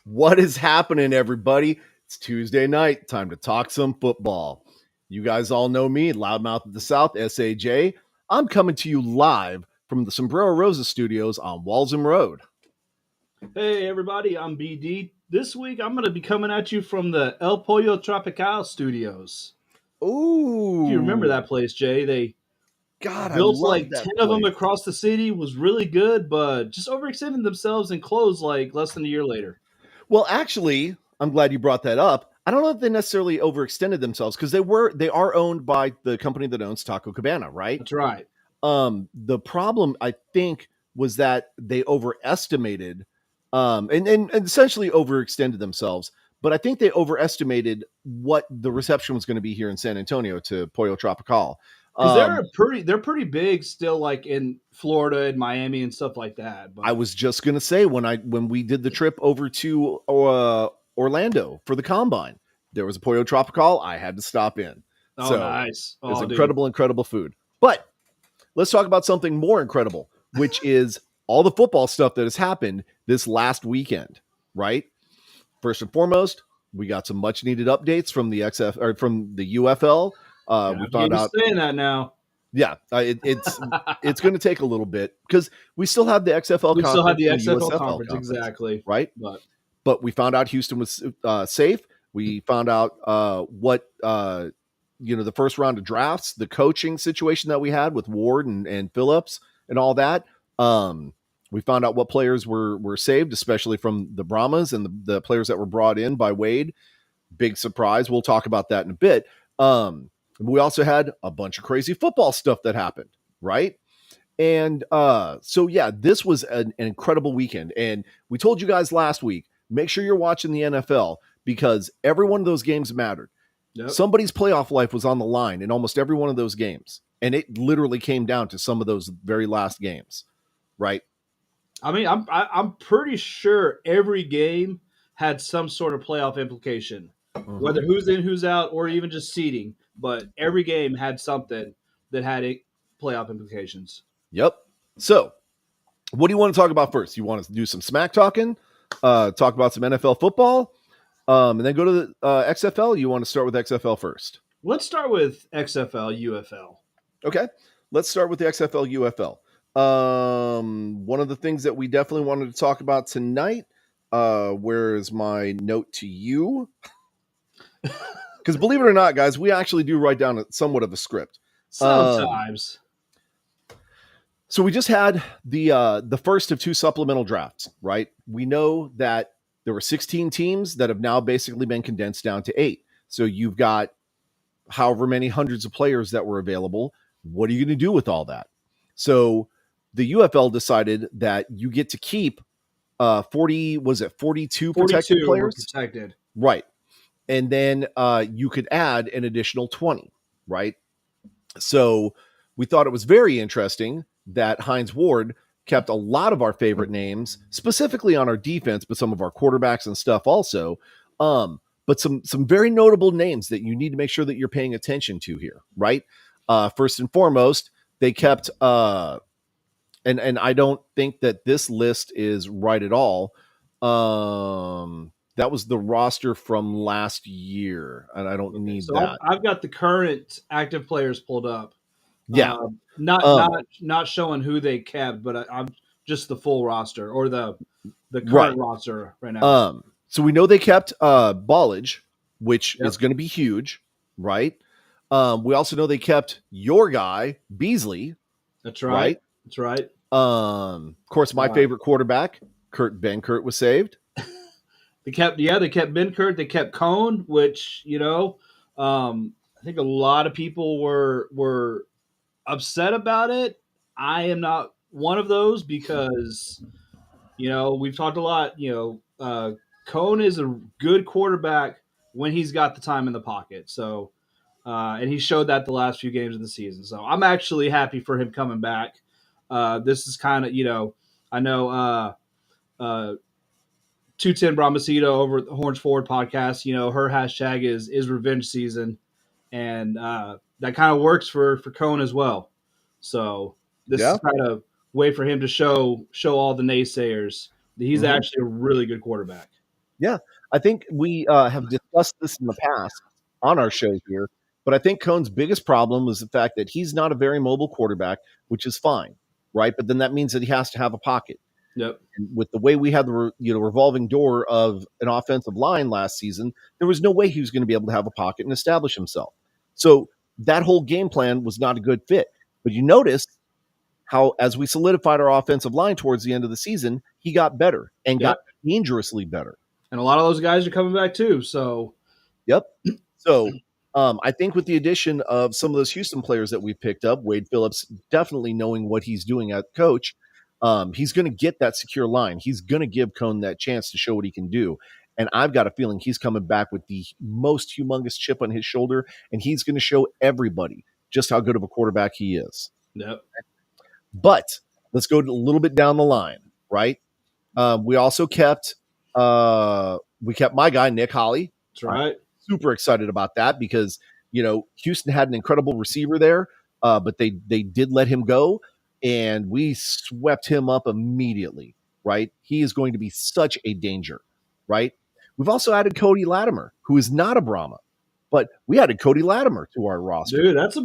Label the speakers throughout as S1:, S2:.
S1: What is happening, everybody? It's Tuesday night. Time to talk some football. You guys all know me, Loudmouth of the South, SAJ. I'm coming to you live from the Sombrero Rosa studios on Walsham Road.
S2: Hey everybody, I'm BD. This week I'm going to be coming at you from the El Pollo Tropical studios.
S1: Ooh.
S2: If you remember that place, Jay, they
S1: God, I
S2: built
S1: love
S2: like
S1: that
S2: 10 of them
S1: place.
S2: across the city, was really good, but just overextended themselves and closed like less than a year later.
S1: Well, actually, I'm glad you brought that up. I don't know if they necessarily overextended themselves because they are owned by the company that owns Taco Cabana, right?
S2: That's right.
S1: The problem I think was that they overestimated and essentially overextended themselves. But I think they overestimated what the reception was going to be here in San Antonio to Pollo Tropical.
S2: Because they're pretty big still, like in Florida and Miami and stuff like that.
S1: I
S2: But
S1: was just going to say when we did the trip over to Orlando for the combine, there was a Pollo Tropical. I had to stop in.
S2: oh,
S1: So
S2: nice.
S1: it was
S2: Oh, dude.
S1: incredible food. But let's talk about something more incredible, which is all the football stuff that has happened this last weekend, right? First and foremost, we got some much needed updates from the XF or from the UFL. We found out,
S2: saying that now.
S1: yeah, it's going to take a little bit because we still have the XFL
S2: We still have
S1: conference
S2: the
S1: and the
S2: XFL
S1: USFL
S2: conference,
S1: conference,
S2: exactly.
S1: right?
S2: But
S1: We found out Houston was safe. We found out what the first round of drafts, the coaching situation that we had with Ward and Phillips and all that. We found out what players were saved, especially from the Brahmas and the players that were brought in by Wade. Big surprise. We'll talk about that in a bit. We also had a bunch of crazy football stuff that happened, right? And so yeah, this was an incredible weekend. And we told you guys last week, make sure you're watching the NFL because every one of those games mattered.
S2: yep.
S1: Somebody's playoff life was on the line in almost every one of those games. And it literally came down to some of those very last games, right?
S2: I mean, I'm pretty sure every game had some sort of playoff implication, whether who's in, who's out, or even just seeding. But every game had something that had playoff implications.
S1: Yep. So, what do you want to talk about first? You want to do some smack talking, talk about some NFL football, and then go to the XFL? You want to start with XFL first?
S2: Let's start with XFL, UFL.
S1: Okay. Let's start with the XFL, UFL. One of the things that we definitely wanted to talk about tonight, where is my note to you? Because believe it or not, guys, we actually do write down somewhat of a script.
S2: Sometimes.
S1: So we just had the first of two supplemental drafts, right? We know that there were 16 teams that have now basically been condensed down to 8. So you've got however many hundreds of players that were available. What are you going to do with all that? So the UFL decided that you get to keep 42 protected players?
S2: Protected.
S1: Right. And then you could add an additional 20, right? So we thought it was very interesting that Hines Ward kept a lot of our favorite names, specifically on our defense, but some of our quarterbacks and stuff also. But some very notable names that you need to make sure that you're paying attention to here, right? First and foremost, they kept and I don't think that this list is right at all. That was the roster from last year, and I don't need
S2: So
S1: that.
S2: I've got the current active players pulled up.
S1: Yeah.
S2: Not showing who they kept, but I'm just the full roster or the current roster right now.
S1: So we know they kept Ballage, which
S2: Yep.
S1: is going to be huge, right? We also know they kept your guy Beasley.
S2: That's right. That's right.
S1: Of course, my favorite quarterback, Ben Kurt, was saved.
S2: They kept Ben Kurt. They kept Cone, which I think a lot of people were upset about it. I am not one of those because we've talked a lot. Cone is a good quarterback when he's got the time in the pocket. So, and he showed that the last few games of the season. So I'm actually happy for him coming back. This is kind of I know 210 Brahmasito over at the Horns Forward podcast. Her hashtag is revenge season, and that kind of works for Cone as well. So this is kind of way for him to show all the naysayers that he's actually a really good quarterback.
S1: Yeah, I think we have discussed this in the past on our show here, but I think Cohn's biggest problem was the fact that he's not a very mobile quarterback, which is fine, right? But then that means that he has to have a pocket.
S2: Yep.
S1: And with the way we had the revolving door of an offensive line last season, there was no way he was going to be able to have a pocket and establish himself. So that whole game plan was not a good fit. But you notice how, as we solidified our offensive line towards the end of the season, he got better and got
S2: Yep.
S1: dangerously better.
S2: And a lot of those guys are coming back too. So,
S1: Yep. So I think with the addition of some of those Houston players that we picked up, Wade Phillips definitely knowing what he's doing at coach, he's going to get that secure line. He's going to give Cohn that chance to show what he can do. And I've got a feeling he's coming back with the most humongous chip on his shoulder, and he's going to show everybody just how good of a quarterback he is.
S2: yep.
S1: But let's go a little bit down the line, right? We also kept my guy Nick Holly.
S2: That's right.
S1: Super excited about that because Houston had an incredible receiver there, but they did let him go, and we swept him up immediately. Right, he is going to be such a danger. Right, we've also added Cody Latimer, who is not a Brahma, but we added Cody Latimer to our roster.
S2: Dude, that's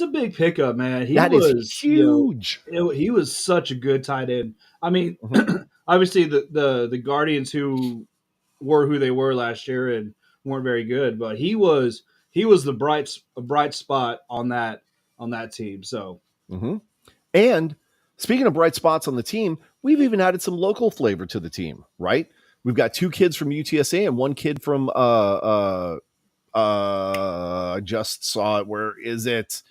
S2: a big pickup, man.
S1: That is huge.
S2: He was such a good tight end. I mean, obviously the Guardians who were who they were last year and weren't very good, but he was the bright spot on that team. So,
S1: And speaking of bright spots on the team, we've even added some local flavor to the team, right? We've got 2 kids from UTSA and 1 kid from I just saw it. Where is it?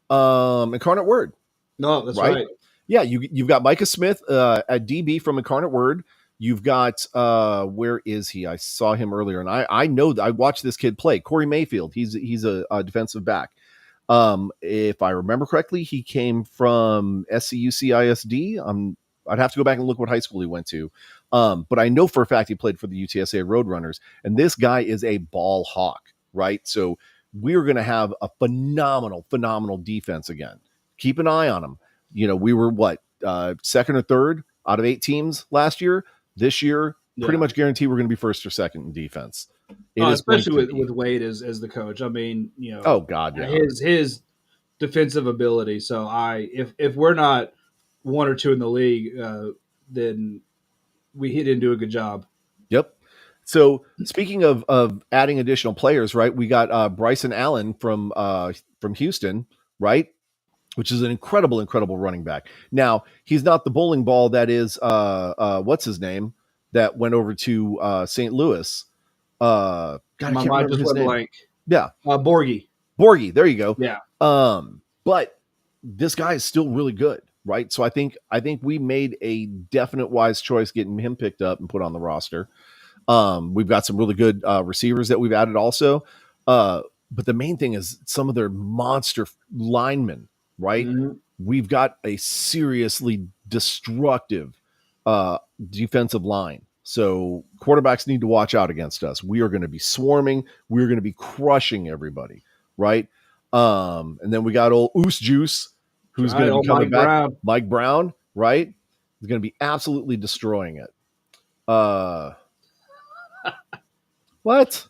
S1: Incarnate Word.
S2: No, that's right.
S1: Yeah, you've got Micah Smith at DB from Incarnate Word. You've got where is he? I saw him earlier, and I know that I watched this kid play. Corey Mayfield. He's a defensive back. If I remember correctly, he came from SCUC ISD. I'd have to go back and look what high school he went to. But I know for a fact he played for the UTSA Roadrunners, and this guy is a ball hawk, right? So we're going to have a phenomenal defense again. Keep an eye on him. We were second or third out of 8 teams last year. This year, pretty much guarantee we're going to be first or second in defense.
S2: Especially with Wade as the coach. I mean,
S1: oh God, yeah.
S2: his defensive ability. So if we're not 1 or 2 in the league, then he didn't do a good job.
S1: Yep. So speaking of adding additional players, right? We got Bryson Allen from Houston, right? Which is an incredible running back. Now, he's not the bowling ball that is what's his name that went over to St. Louis. God, I can't remember his name.
S2: Blank.
S1: Yeah.
S2: Borgie,
S1: there you go.
S2: Yeah.
S1: But this guy is still really good, right? So I think we made a definite wise choice getting him picked up and put on the roster. We've got some really good receivers that we've added also. But the main thing is some of their monster linemen, right?
S2: Mm-hmm.
S1: We've got a seriously destructive defensive line. So quarterbacks need to watch out against us. We are going to be swarming. We're going to be crushing everybody, right? And then we got old Oos Juice, who's going to be coming back. Mike Brown, right? He's going to be absolutely destroying it. What?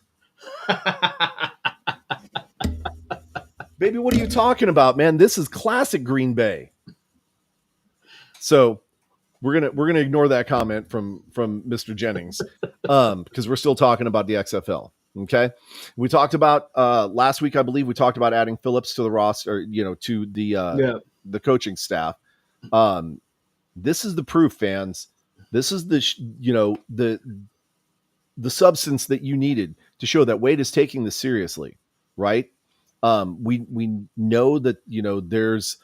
S1: Baby, what are you talking about, man? This is classic Green Bay. So we're gonna ignore that comment from Mr. Jennings because we're still talking about the XFL. Okay, we talked about last week, I believe we talked about adding Phillips to the roster, to the coaching staff. This is the proof, fans. This is the substance that you needed to show that Wade is taking this seriously, right? We know that there's,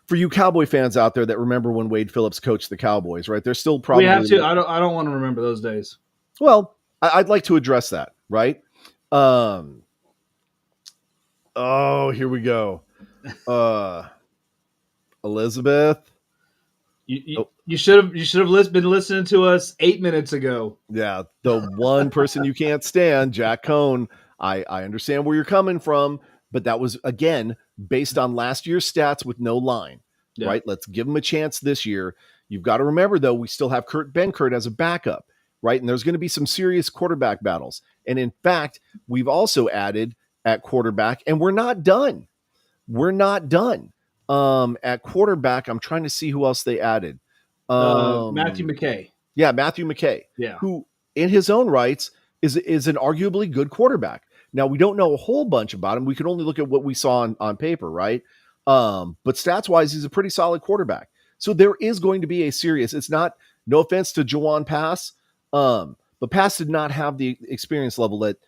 S1: for you Cowboy fans out there that remember when Wade Phillips coached the Cowboys, right? There's still probably
S2: we have to. I don't want to remember those days.
S1: Well, I'd like to address that, right? Oh, here we go. Elizabeth.
S2: You should have been listening to us 8 minutes ago.
S1: Yeah, the one person you can't stand, Jack Cohn. I understand where you're coming from, but that was, again, based on last year's stats with no line, right? Let's give him a chance this year. You've got to remember, though, we still have Kurt Benkert as a backup. right? And there's going to be some serious quarterback battles. And in fact, we've also added at quarterback, and we're not done. We're not done. At quarterback, I'm trying to see who else they added.
S2: Matthew McKay.
S1: Yeah, Matthew McKay,
S2: Yeah.
S1: who in his own rights is an arguably good quarterback. Now, we don't know a whole bunch about him. We can only look at what we saw on paper, right? But stats wise, he's a pretty solid quarterback. So there is going to be a serious, it's not, no offense to Jawan Pass, but Pass did not have the experience level that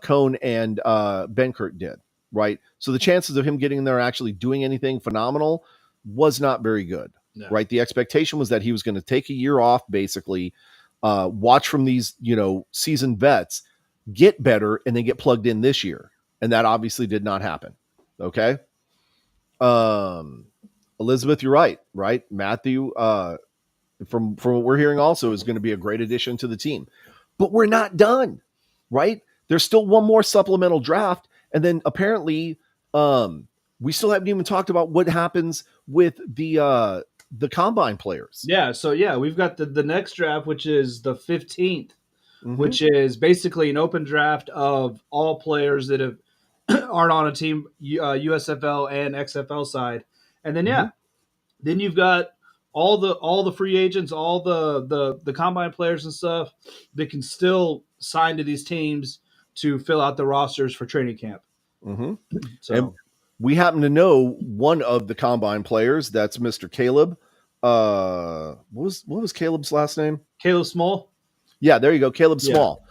S1: Cone and Benkert did, right? So the chances of him getting there actually doing anything phenomenal was not very good,
S2: No.
S1: right? The expectation was that he was going to take a year off, basically, watch from these, seasoned vets, get better, and then get plugged in this year. And that obviously did not happen. Okay. Elizabeth, you're right? Matthew, from what we're hearing also is going to be a great addition to the team, but we're not done, right? There's still one more supplemental draft. And then apparently, we still haven't even talked about what happens with the combine players.
S2: Yeah. So yeah, we've got the next draft, which is the 15th, which is basically an open draft of all players that aren't on a team, USFL and XFL side. And then, then you've got all the free agents, all the combine players and stuff that can still sign to these teams to fill out the rosters for training camp. So
S1: and we happen to know one of the combine players. That's Mr. Caleb. What was Caleb's last name?
S2: Caleb Small.
S1: Yeah, there you go. Caleb Small.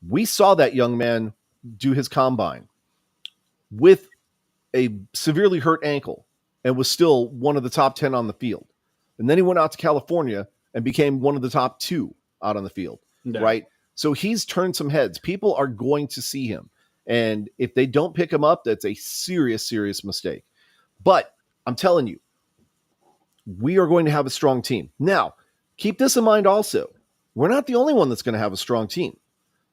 S1: We saw that young man do his combine with a severely hurt ankle and was still one of the top 10 on the field. And then he went out to California and became one of the top 2 out on the field, right? So he's turned some heads. People are going to see him. And if they don't pick him up, that's a serious, serious mistake. But I'm telling you, we are going to have a strong team. Now, keep this in mind also. We're not the only one that's going to have a strong team.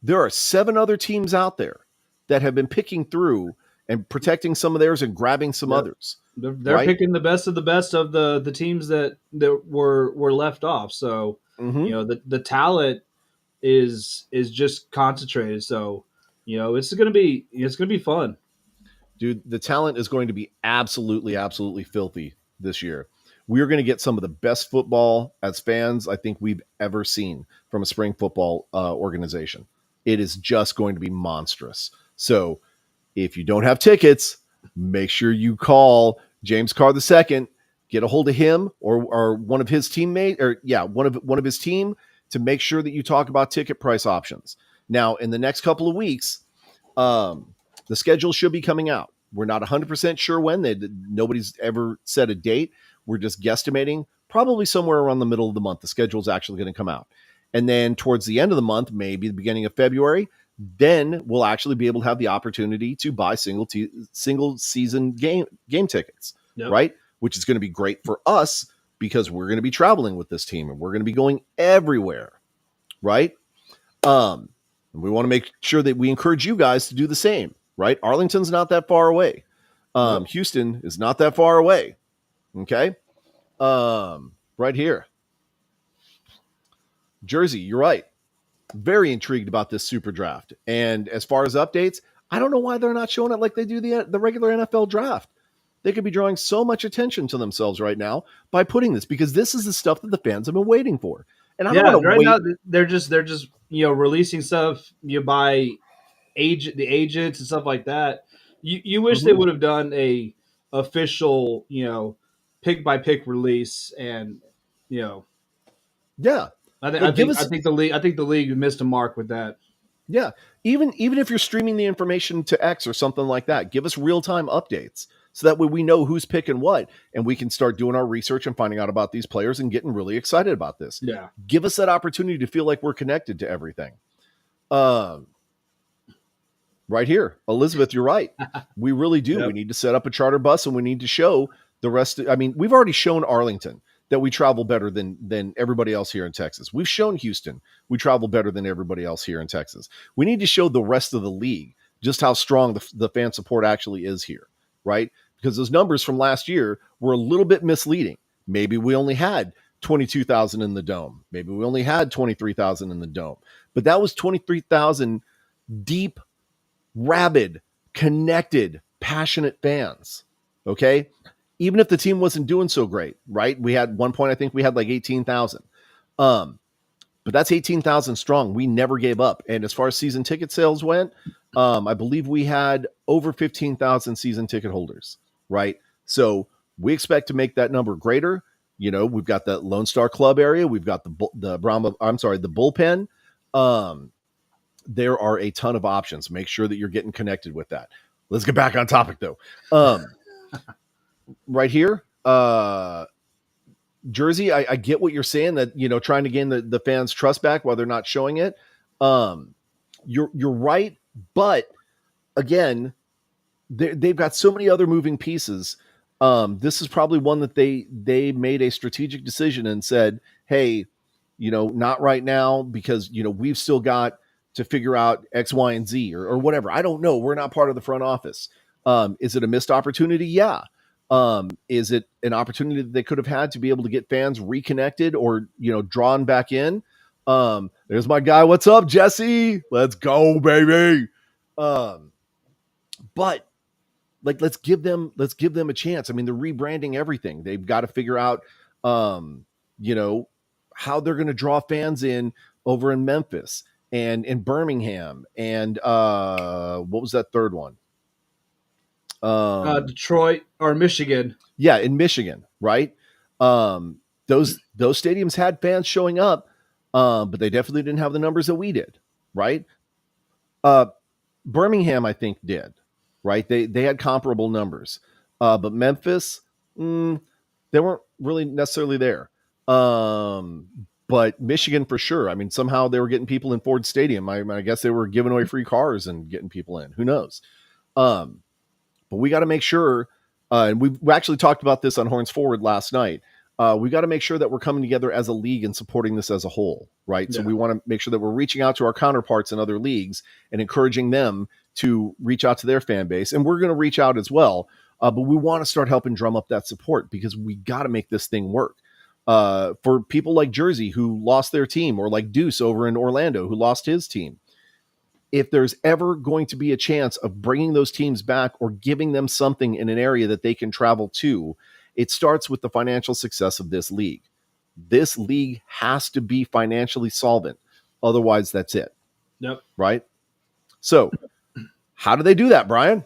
S1: There are 7 other teams out there that have been picking through and protecting some of theirs and grabbing some others.
S2: They're picking the best of the teams that were left off. So the talent is just concentrated. So it's gonna be fun.
S1: Dude, the talent is going to be absolutely, absolutely filthy this year. We are going to get some of the best football as fans I think we've ever seen from a spring football organization. It is just going to be monstrous. So if you don't have tickets, make sure you call James Carr II, get a hold of him or one of his teammates, or one of his team, to make sure that you talk about ticket price options. Now, in the next couple of weeks, the schedule should be coming out. We're not 100% sure when. Nobody's ever set a date. We're just guesstimating, probably somewhere around the middle of the month. The schedule is actually going to come out. And then towards the end of the month, maybe the beginning of February, then we'll actually be able to have the opportunity to buy single season game tickets, right? Which is going to be great for us because we're going to be traveling with this team and we're going to be going everywhere, right? And we want to make sure that we encourage you guys to do the same, right? Arlington's not that far away. Houston is not that far away. Okay. Right here. Jersey, you're right. Very intrigued about this super draft. And as far as updates, I don't know why they're not showing it like they do the regular NFL draft. They could be drawing so much attention to themselves right now by putting this, because this is the stuff that the fans have been waiting for. And I don't want to
S2: right
S1: wait.
S2: now they're just releasing stuff by the agents and stuff like that. You wish they would have done a official pick by pick release, and
S1: yeah.
S2: I think the league missed a mark with that.
S1: Yeah. Even if you're streaming the information to X or something like that, give us real-time updates so that way we know who's picking what, and we can start doing our research and finding out about these players and getting really excited about this.
S2: Yeah.
S1: Give us that opportunity to feel like we're connected to everything. Right here. Elizabeth, you're right. We really do. Yep. We need to set up a charter bus, and we need to show the rest. We've already shown Arlington that we travel better than everybody else here in Texas. We've shown Houston we travel better than everybody else here in Texas. We need to show the rest of the league just how strong the fan support actually is here, right? Because those numbers from last year were a little bit misleading. Maybe we only had 22,000 in the dome. Maybe we only had 23,000 in the dome, but that was 23,000 deep, rabid, connected, passionate fans. Okay. Even if the team wasn't doing so great, right? We had one point, I think we had like 18,000. But that's 18,000 strong. We never gave up. And as far as season ticket sales went, I believe we had over 15,000 season ticket holders, right? So we expect to make that number greater. You know, we've got the Lone Star Club area. We've got the bullpen. There are a ton of options. Make sure that you're getting connected with that. Let's get back on topic though. Right here, Jersey, I get what you're saying, that, you know, trying to gain the fans' trust back while they're not showing it. You're right, but again, they've got so many other moving pieces. This is probably one that they made a strategic decision and said, hey, you know, not right now, because, you know, we've still got to figure out X, Y, and Z or whatever. I don't know. We're not part of the front office. Is it a missed opportunity? Yeah. Is it an opportunity that they could have had to be able to get fans reconnected or, you know, drawn back in? There's my guy. What's up, Jesse? Let's go, baby. But like, let's give them a chance. I mean, they're rebranding everything. They've got to figure out, you know, how they're going to draw fans in over in Memphis and in Birmingham. And what was that third one?
S2: Detroit or Michigan.
S1: Yeah, in Michigan, right? Those stadiums had fans showing up, but they definitely didn't have the numbers that we did, right? Birmingham, I think, did, right? They had comparable numbers, but Memphis, they weren't really necessarily there. But Michigan for sure. I mean, somehow they were getting people in Ford Stadium. I guess they were giving away free cars and getting people in. Who knows? But we got to make sure, and we actually talked about this on Horns Forward last night. We got to make sure that we're coming together as a league and supporting this as a whole, right? Yeah. So we want to make sure that we're reaching out to our counterparts in other leagues and encouraging them to reach out to their fan base. And we're going to reach out as well. But we want to start helping drum up that support, because we got to make this thing work. For people like Jersey who lost their team, or like Deuce over in Orlando who lost his team, if there's ever going to be a chance of bringing those teams back or giving them something in an area that they can travel to, it starts with the financial success of this league. This league has to be financially solvent. Otherwise, that's it.
S2: Yep.
S1: Right? So how do they do that, Brian?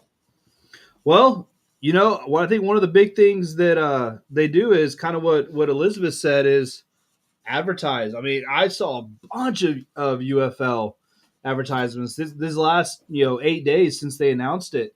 S2: Well, you know, what I think one of the big things that they do is kind of what Elizabeth said, is advertise. I mean, I saw a bunch of UFL advertisements this last 8 days since they announced it.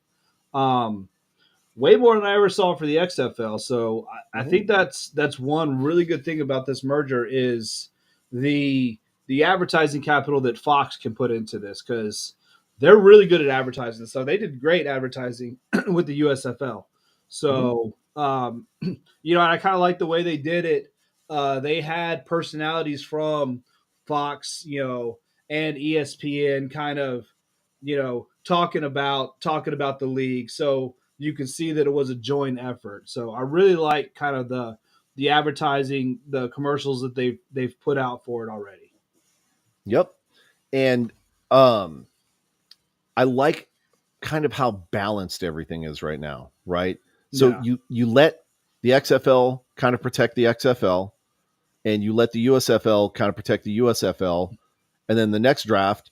S2: Way more than I ever saw for the XFL. So I think that's one really good thing about this merger, is the advertising capital that Fox can put into this, because they're really good at advertising. So they did great advertising with the USFL. So and I kind of like the way they did it. They had personalities from Fox, and ESPN kind of, talking about the league. So you can see that it was a joint effort. So I really like kind of the advertising, the commercials that they've put out for it already.
S1: Yep. And I like kind of how balanced everything is right now, right? So you let the XFL kind of protect the XFL, and you let the USFL kind of protect the USFL, and then the next draft,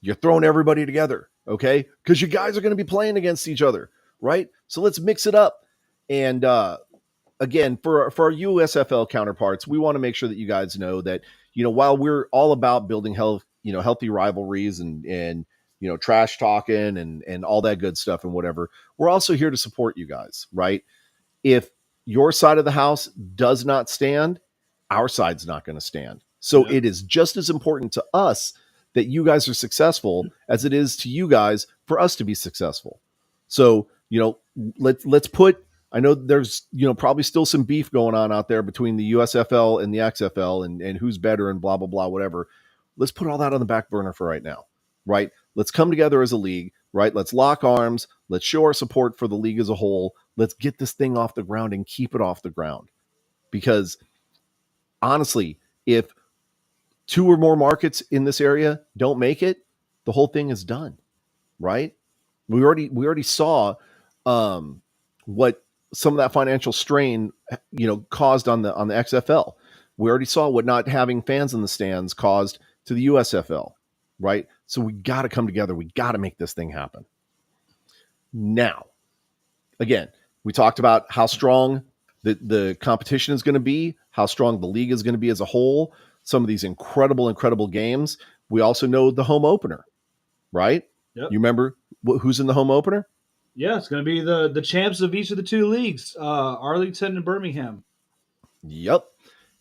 S1: you're throwing everybody together, okay? Because you guys are going to be playing against each other, right? So let's mix it up. And again, for our USFL counterparts, we want to make sure that you guys know that, while we're all about building healthy rivalries and trash talking and all that good stuff and whatever, we're also here to support you guys, right? If your side of the house does not stand, our side's not going to stand. So it is just as important to us that you guys are successful as it is to you guys for us to be successful. So, let's put, I know there's, probably still some beef going on out there between the USFL and the XFL and who's better and blah, blah, blah, whatever. Let's put all that on the back burner for right now, right? Let's come together as a league, right? Let's lock arms. Let's show our support for the league as a whole. Let's get this thing off the ground and keep it off the ground, because honestly, if two or more markets in this area don't make it, the whole thing is done, right? We already saw what some of that financial strain, caused on the XFL. We already saw what not having fans in the stands caused to the USFL, right? So we got to come together. We got to make this thing happen. Now, again, we talked about how strong the competition is going to be, how strong the league is going to be as a whole, some of these incredible games. We also know the home opener, right?
S2: Yep.
S1: You remember who's in the home opener?
S2: Yeah, it's going to be the champs of each of the two leagues, Arlington and Birmingham.
S1: Yep.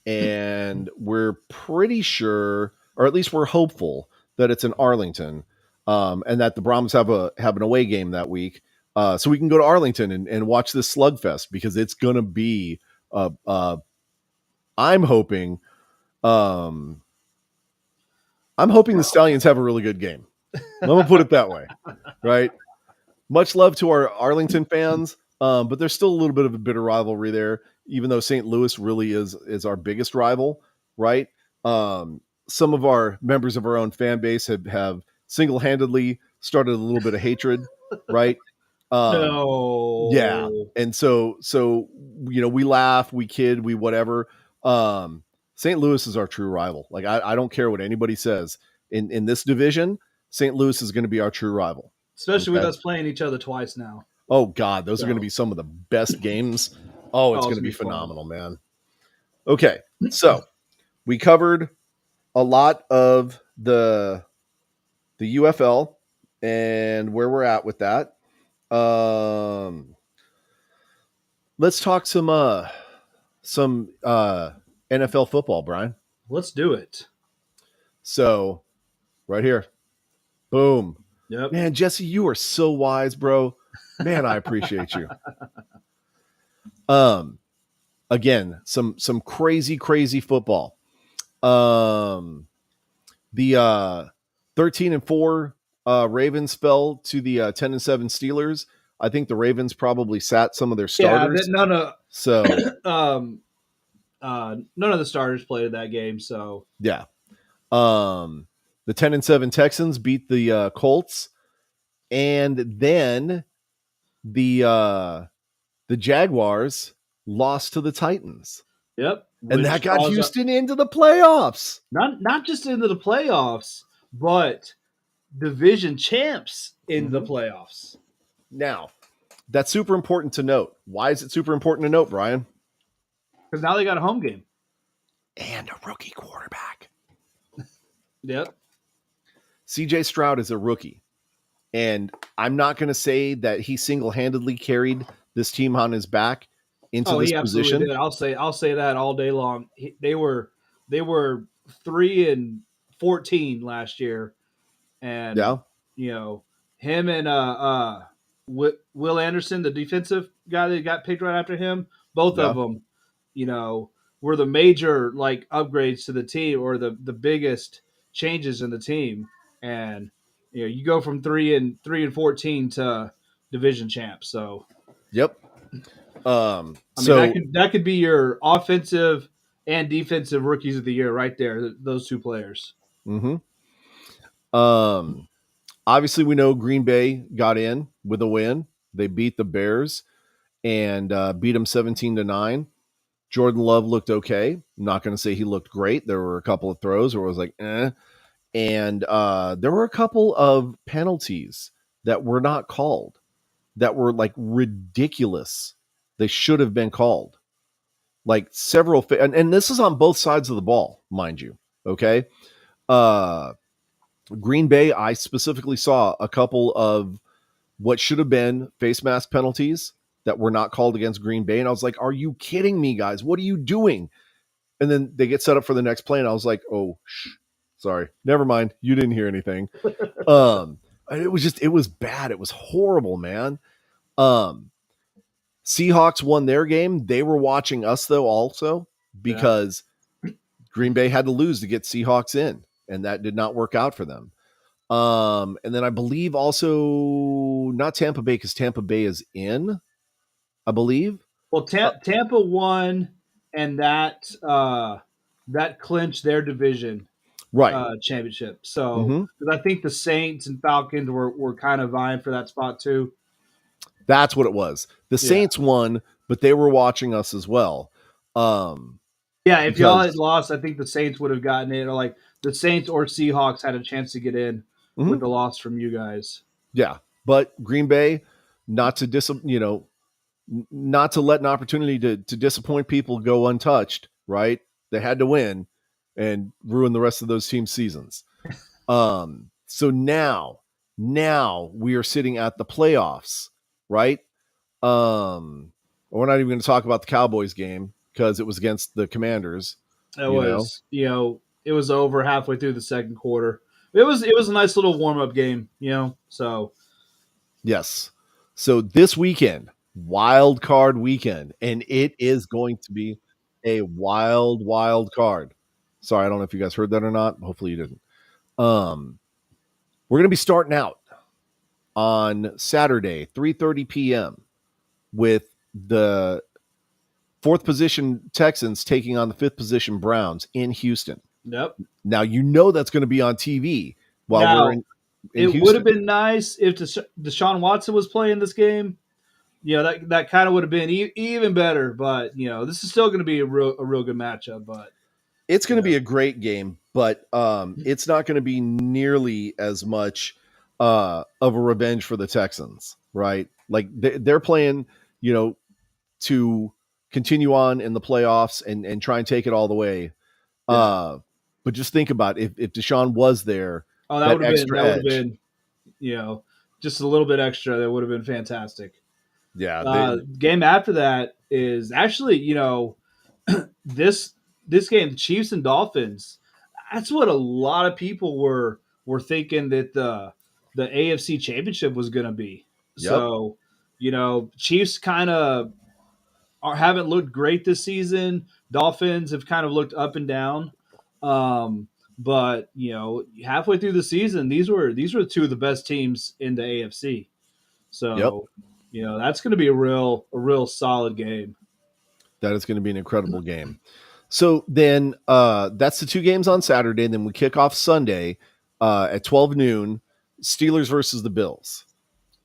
S1: And we're pretty sure, or at least we're hopeful, that it's in Arlington, and that the Brahms have an away game that week, so we can go to Arlington and watch this slugfest, because it's gonna be. I'm hoping, um, the Stallions have a really good game. I'm gonna put it that way, right? Much love to our Arlington fans, but there's still a little bit of a bitter rivalry there, even though St. Louis really is our biggest rival, right? Some of our members of our own fan base have single-handedly started a little bit of hatred, right? Yeah,
S2: No.
S1: and so we laugh, we kid, we whatever. St. Louis is our true rival. Like I don't care what anybody says in this division. St. Louis is going to be our true rival.
S2: Especially with
S1: Okay?
S2: us playing each other twice now.
S1: Oh God, those are going to be some of the best games. Oh, it's going to be phenomenal, man. Okay, so we covered a lot of the UFL and where we're at with that. Let's talk some NFL football, Brian.
S2: Let's do it.
S1: So, right here, boom.
S2: Yep.
S1: Man, Jesse, you are so wise, bro. Man, I appreciate you. Again, some crazy football. The 13-4 Ravens fell to the 10-7 Steelers. I think the Ravens probably sat some of their starters.
S2: Yeah, no.
S1: So,
S2: none of the starters played in that game. So
S1: yeah. The 10-7 Texans beat the Colts, and then the Jaguars lost to the Titans.
S2: Yep.
S1: And that got Houston into the playoffs.
S2: Not just into the playoffs, but division champs in the playoffs.
S1: Now, that's super important to note. Why is it super important to note, Brian?
S2: Because now they got a home game.
S1: And a rookie quarterback.
S2: Yep.
S1: CJ Stroud is a rookie. And I'm not going to say that he single-handedly carried this team on his back into this position.
S2: Did. I'll say that all day long. They were 3-14 last year, and him and Will Anderson, the defensive guy that got picked right after him, both of them, were the major upgrades to the team, or the biggest changes in the team, and you go from 3-14 to division champs. So,
S1: yep.
S2: That could be your offensive and defensive rookies of the year right there. Those two players.
S1: Mm-hmm. Obviously, we know Green Bay got in with a win. They beat the Bears and beat them 17-9. Jordan Love looked okay. I'm not going to say he looked great. There were a couple of throws where it was like, eh. And there were a couple of penalties that were not called, that were ridiculous. They should have been called. Several, and this is on both sides of the ball, mind you. Okay. Green Bay, I specifically saw a couple of what should have been face mask penalties that were not called against Green Bay. And I was like, are you kidding me, guys? What are you doing? And then they get set up for the next play. And I was like, oh, sorry. Never mind. You didn't hear anything. It was bad. It was horrible, man. Seahawks won their game. They were watching us, though, also, because Green Bay had to lose to get Seahawks in, and that did not work out for them. And then I believe also not Tampa Bay, because Tampa Bay is in, I believe.
S2: Well, Tampa won, and that that clinched their division
S1: Right.
S2: championship. So
S1: Hmm.
S2: because I think the Saints and Falcons were kind of vying for that spot too.
S1: That's what it was. The
S2: Yeah.
S1: Saints won, but they were watching us as well. Um,
S2: Yeah, if y'all had
S1: because
S2: lost, I think the Saints would have gotten it, or like the Saints or Seahawks had a chance to get in with
S1: mhm,
S2: the loss from you guys.
S1: yeah, but Green Bay, not to not to let an opportunity to disappoint people go untouched, right? They had to win and ruin the rest of those team seasons. So now we are sitting at the playoffs, right? Um, we're not even going to talk about the Cowboys game because it was against the Commanders,
S2: It
S1: you know.
S2: was, it was over halfway through the second quarter. It was a nice little warm up game, So
S1: Yes. So this weekend, wild card weekend, and it is going to be a wild card. Sorry, I don't know if you guys heard that or not. Hopefully you didn't. Um, we're going to be starting out on Saturday, 3:30 p.m. with the fourth position Texans taking on the fifth position Browns in Houston.
S2: yep.
S1: Now that's going to be on TV while we're
S2: Now
S1: in
S2: it would have
S1: Houston.
S2: been nice if Deshaun Watson was playing this game. That kind of would have been even better. But this is still going to be a real good matchup. But
S1: It's going
S2: you
S1: to be
S2: know,
S1: a great game, but it's not going to be nearly as much of a revenge for the Texans, right? Like they're playing, you know, to continue on in the playoffs and try and take it all the way.
S2: yeah.
S1: Uh, but just think about if Deshaun was there,
S2: Oh,
S1: that extra
S2: that would have
S1: edge.
S2: been you know just a little bit extra. That would have been fantastic.
S1: Yeah,
S2: Game after that is actually this this game, Chiefs and Dolphins. That's what a lot of people were thinking that the AFC Championship was going to be.
S1: yep,
S2: So, Chiefs kind of haven't looked great this season. Dolphins have kind of looked up and down. Um, but halfway through the season, these were two of the best teams in the AFC.
S1: yep.
S2: So, that's going to be a real solid game.
S1: That is going to be an incredible game. So then that's the two games on Saturday. And then we kick off Sunday at 12 noon, Steelers versus the Bills.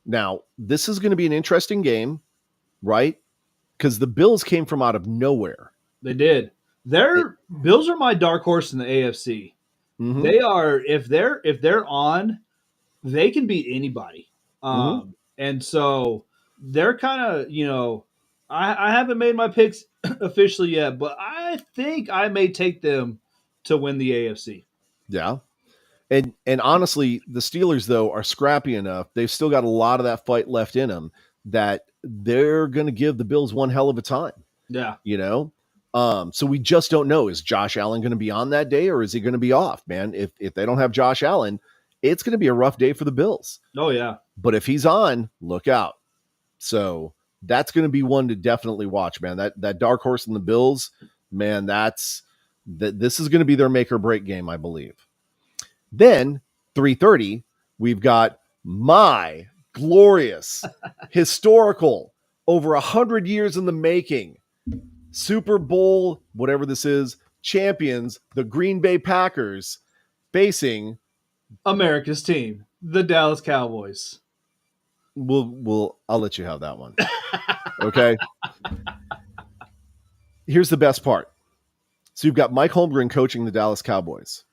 S1: Now, this is going to be an interesting game, right? Because the Bills came from out of nowhere.
S2: They did.
S1: It,
S2: Their Bills are my dark horse in the AFC.
S1: mm-hmm,
S2: They are if they're on, they can beat anybody.
S1: mm-hmm.
S2: And so they're kind of I haven't made my picks officially yet, but I think I may take them to win the AFC.
S1: Yeah. And honestly, the Steelers, though, are scrappy enough. They've still got a lot of that fight left in them that they're going to give the Bills one hell of a time.
S2: Yeah.
S1: you know so we just don't know, is Josh Allen going to be on that day or is he going to be off, man? If they don't have Josh Allen, it's going to be a rough day for the Bills,
S2: Oh yeah.
S1: but if he's on, look out. So that's going to be one to definitely watch, man. That dark horse in the Bills, man, this is going to be their make or break game, I believe. Then 3:30, we've got my glorious historical, over 100 years in the making, Super Bowl, whatever this is, champions, the Green Bay Packers, facing.
S2: America's team, the Dallas Cowboys.
S1: I'll let you have that one. Okay. Here's the best part. So you've got Mike Holmgren coaching the Dallas Cowboys,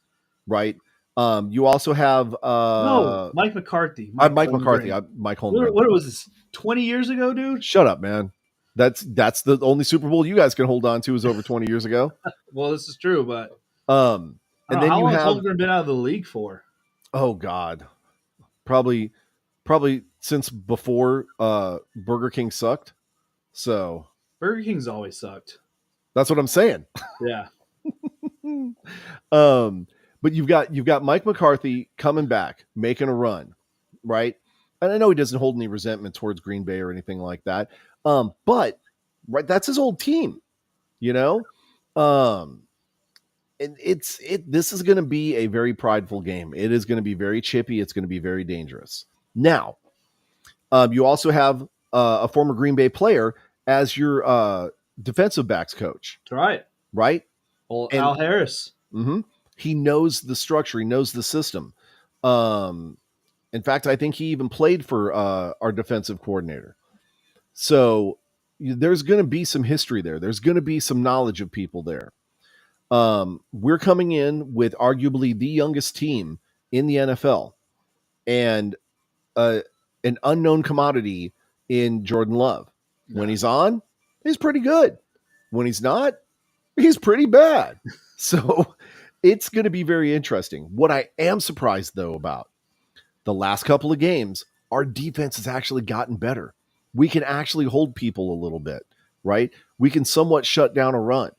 S1: right? You also have
S2: No, Mike McCarthy. Mike
S1: Mike McCarthy,
S2: Holmgren.
S1: Mike
S2: What,
S1: Holmgren.
S2: what was this? 20 years ago, dude?
S1: Shut up, man. That's the only Super Bowl you guys can hold on to is over 20 years ago.
S2: Well, this is true, but
S1: Um,
S2: I
S1: and
S2: don't know
S1: then
S2: how
S1: you
S2: long has
S1: have,
S2: Holmgren been out of the league for?
S1: oh God, probably since before Burger King sucked. So
S2: Burger King's always sucked.
S1: that's what I'm saying.
S2: Yeah.
S1: um, but you've got Mike McCarthy coming back, making a run, right? And I know he doesn't hold any resentment towards Green Bay or anything like that. But right, that's his old team, you know. Um, and this is going to be a very prideful game. It is going to be very chippy. It's going to be very dangerous. Now, you also have a former Green Bay player as your defensive backs coach,
S2: That's right.
S1: right?
S2: Well,
S1: And
S2: Al Harris.
S1: he knows the structure. He knows the system. Um, in fact, I think he even played for our defensive coordinator. So there's going to be some history there. There's going to be some knowledge of people there. We're coming in with arguably the youngest team in the NFL and an unknown commodity in Jordan Love. When he's on, he's pretty good. When he's not, he's pretty bad. So it's going to be very interesting. What I am surprised, though, about the last couple of games, our defense has actually gotten better. We can actually hold people a little bit, right? We can somewhat shut down a run.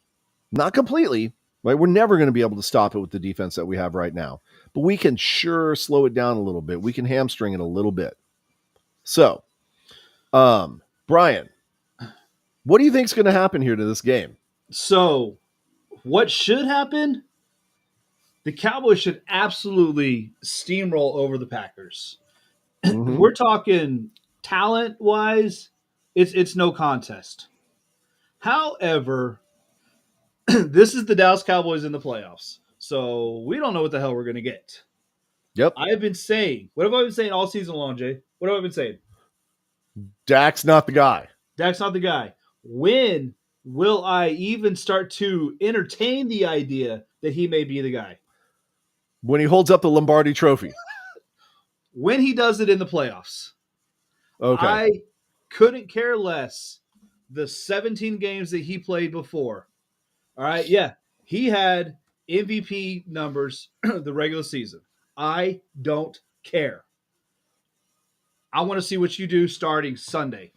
S1: Not completely, right? We're never going to be able to stop it with the defense that we have right now, but we can sure slow it down a little bit. We can hamstring it a little bit. So, Brian, what do you think is going to happen here to this game?
S2: So, what should happen? The Cowboys should absolutely steamroll over the Packers.
S1: Mm-hmm.
S2: We're talking talent wise, it's no contest. However, this is the Dallas Cowboys in the playoffs. So we don't know what the hell we're gonna get.
S1: Yep.
S2: I have been saying, what have I been saying all season long, Jay? What have I been saying?
S1: Dak's not the guy.
S2: Dak's not the guy. When will I even start to entertain the idea that he may be the guy?
S1: When he holds up the Lombardi trophy.
S2: When he does it in the playoffs.
S1: Okay.
S2: I couldn't care less the 17 games that he played before. All right. Yeah. He had MVP numbers the regular season. I don't care. I want to see what you do starting Sunday.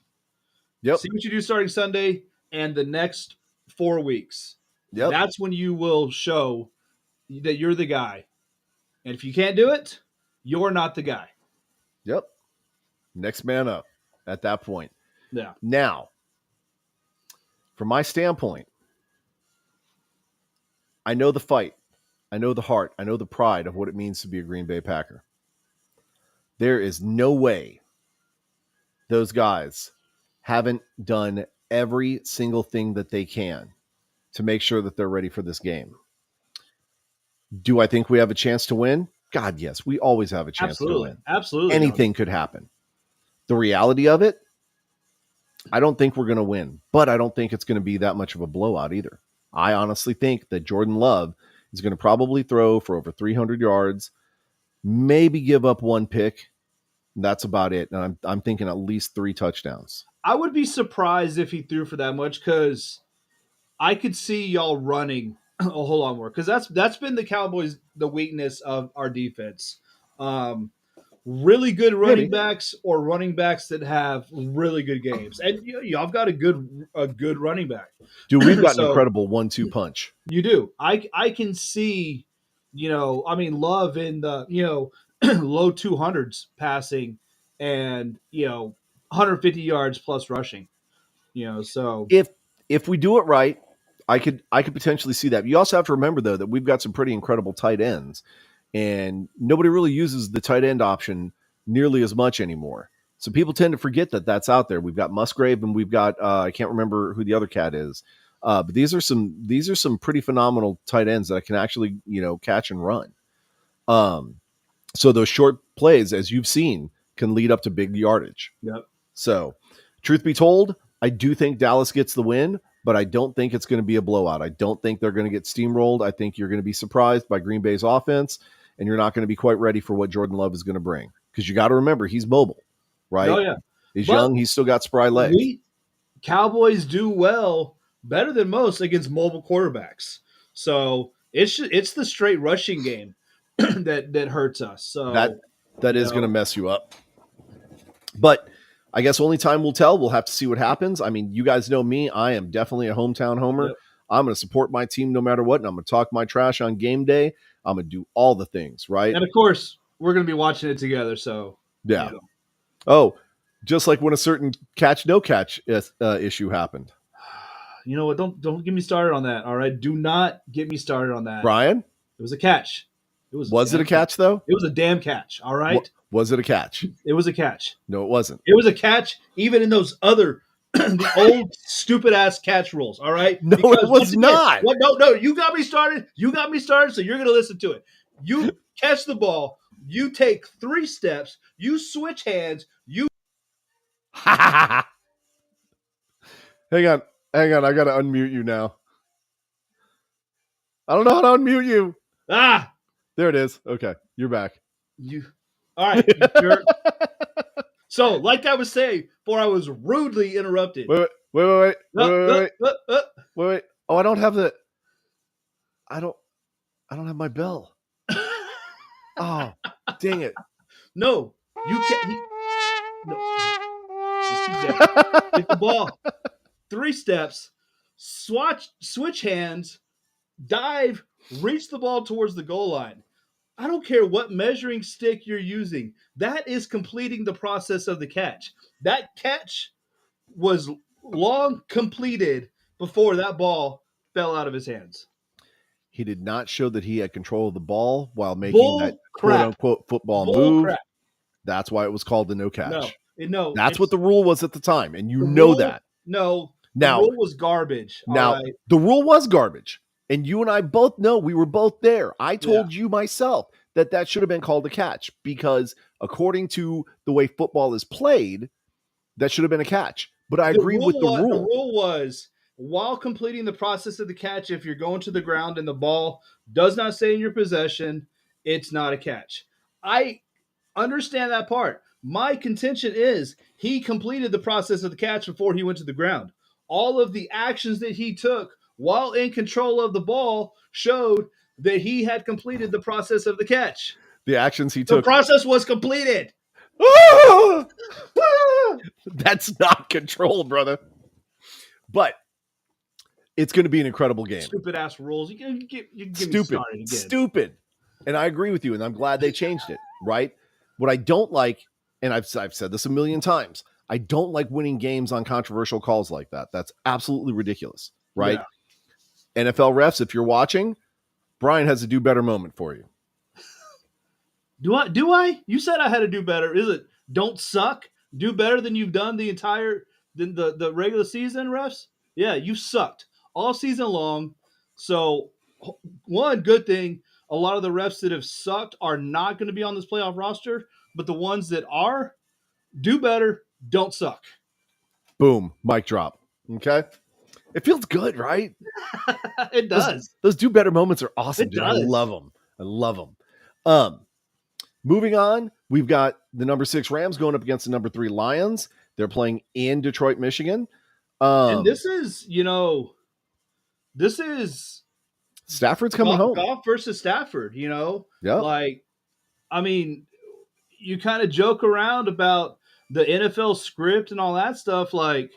S1: Yep.
S2: See what you do starting Sunday and the next 4 weeks.
S1: Yep.
S2: That's when you will show that you're the guy. And if you can't do it, you're not the guy.
S1: Yep. Next man up at that point.
S2: Yeah.
S1: Now, from my standpoint, I know the fight. I know the heart. I know the pride of what it means to be a Green Bay Packer. There is no way those guys haven't done every single thing that they can to make sure that they're ready for this game. Do I think we have a chance to win? God, yes. We always have a chance to win.
S2: Absolutely.
S1: Anything could happen. The reality of it, I don't think we're going to win, but I don't think it's going to be that much of a blowout either. I honestly think that Jordan Love is going to probably throw for over 300 yards, maybe give up one pick. That's about it. And I'm thinking at least 3 touchdowns.
S2: I would be surprised if he threw for that much because I could see y'all running a whole lot more because that's been the Cowboys' the weakness of our defense. Really good running backs or running backs that have really good games, and y'all got a good running back.
S1: Dude, we've got an incredible 1-2 punch.
S2: You do. I can see, Love in the low 200s passing and 150 yards plus rushing. So
S1: if we do it right, I could potentially see that. You also have to remember though that we've got some pretty incredible tight ends, and nobody really uses the tight end option nearly as much anymore. So people tend to forget that that's out there. We've got Musgrave and we've got I can't remember who the other cat is, but these are some pretty phenomenal tight ends that can actually catch and run. So those short plays, as you've seen, can lead up to big yardage.
S2: Yep.
S1: So, truth be told, I do think Dallas gets the win, but I don't think it's going to be a blowout. I don't think they're going to get steamrolled. I think you're going to be surprised by Green Bay's offense, and you're not going to be quite ready for what Jordan Love is going to bring. Because you got to remember, he's mobile, right?
S2: Oh, yeah.
S1: He's young. He's still got spry legs.
S2: Cowboys do well, better than most, against mobile quarterbacks. So it's the straight rushing game that hurts us. So
S1: that is going to mess you up. But I guess only time will tell. We'll have to see what happens. I mean, you guys know me. I am definitely a hometown homer. Yep. I'm going to support my team no matter what, and I'm going to talk my trash on game day. I'm going to do all the things, right?
S2: And, of course, we're going to be watching it together, so.
S1: Yeah. Oh, just like when a certain catch-no-catch issue happened.
S2: You know what? Don't get me started on that, all right? Do not get me started on that.
S1: Brian?
S2: It was a catch.
S1: Was it a catch, though?
S2: It was a damn catch, all right?
S1: Was it a catch?
S2: It was a catch.
S1: No, it wasn't.
S2: It was a catch even in those other the old stupid ass catch rules. All right,
S1: No,
S2: because
S1: it was
S2: once again,
S1: not.
S2: what? No, you got me started. You got me started. So you're gonna listen to it. You catch the ball. You take 3 steps. You switch hands. You
S1: Hang on. Hang on. I got to unmute you now. I don't know how to unmute you.
S2: ah
S1: There it is. Okay. You're back.
S2: you. All right, you sure? So, like I was saying, before I was rudely interrupted.
S1: Wait.
S2: Uh, uh, uh, uh.
S1: Wait. Oh, I don't have the. I don't have my bell. Oh, dang it.
S2: No, you can't. No, get the ball. 3 steps. Switch hands. Dive. Reach the ball towards the goal line. I don't care what measuring stick you're using. That is completing the process of the catch. That catch was long completed before that ball fell out of his hands.
S1: He did not show that he had control of the ball while making
S2: Bull
S1: that
S2: crap.
S1: quote unquote football
S2: Bull
S1: move.
S2: crap.
S1: That's why it was called the no catch.
S2: No.
S1: That's what the rule was at the time, and you
S2: the
S1: know
S2: rule,
S1: that.
S2: No,
S1: Now,
S2: the rule was garbage.
S1: Now,
S2: all right?
S1: the rule was garbage, and you and I both know we were both there. I told you myself that should have been called a catch because according to the way football is played, that should have been a catch. But I agree with the rule.
S2: The rule was while completing the process of the catch, if you're going to the ground and the ball does not stay in your possession, it's not a catch. I understand that part. My contention is he completed the process of the catch before he went to the ground. All of the actions that he took while in control of the ball showed that he had completed the process of the catch.
S1: The actions he took.
S2: The process was completed.
S1: That's not control, brother. But it's going to be an incredible game.
S2: Stupid ass rules. You can get me
S1: Stupid.
S2: started again.
S1: Stupid. And I agree with you, and I'm glad they changed it, right? What I don't like, and I've said this a million times, I don't like winning games on controversial calls like that. That's absolutely ridiculous, right? Yeah. NFL refs, if you're watching, Brian has a do better moment for you.
S2: Do I? You said I had to do better. Is it don't suck? Do better than you've done the regular season, refs? Yeah, you sucked all season long. So one good thing, a lot of the refs that have sucked are not going to be on this playoff roster, but the ones that are, do better, don't suck.
S1: Boom, mic drop. Okay. It feels good, right?
S2: It does.
S1: Those do better moments are awesome, dude.
S2: Does.
S1: I love them. Moving on, we've got the number 6 Rams going up against the number 3 Lions. They're playing in Detroit, Michigan.
S2: And this is
S1: Stafford's coming home.
S2: Goff versus Stafford,
S1: Yeah.
S2: Like, I mean, you kind of joke around about the NFL script and all that stuff. Like,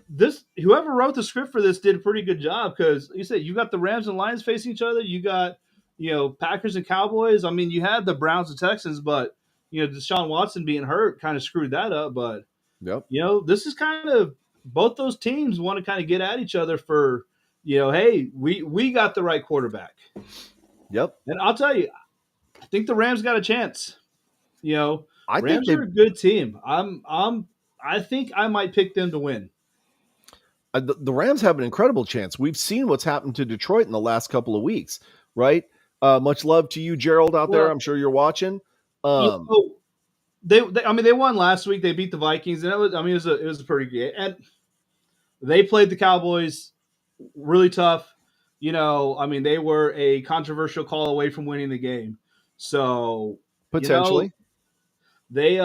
S2: this, whoever wrote the script for this did a pretty good job because you said you got the Rams and Lions facing each other. You got, Packers and Cowboys. I mean, you had the Browns and Texans, but, Deshaun Watson being hurt kind of screwed that up. But, this is kind of both those teams want to kind of get at each other for, hey, we got the right quarterback.
S1: Yep.
S2: And I'll tell you, I think the Rams got a chance. Rams
S1: think
S2: are a good team. I think I might pick them to win.
S1: The Rams have an incredible chance. We've seen what's happened to Detroit in the last couple of weeks, right? Much love to you, Gerald, out there. I'm sure you're watching.
S2: They won last week. They beat the Vikings, and it was a pretty good game. And they played the Cowboys really tough. They were a controversial call away from winning the game. So
S1: potentially,
S2: they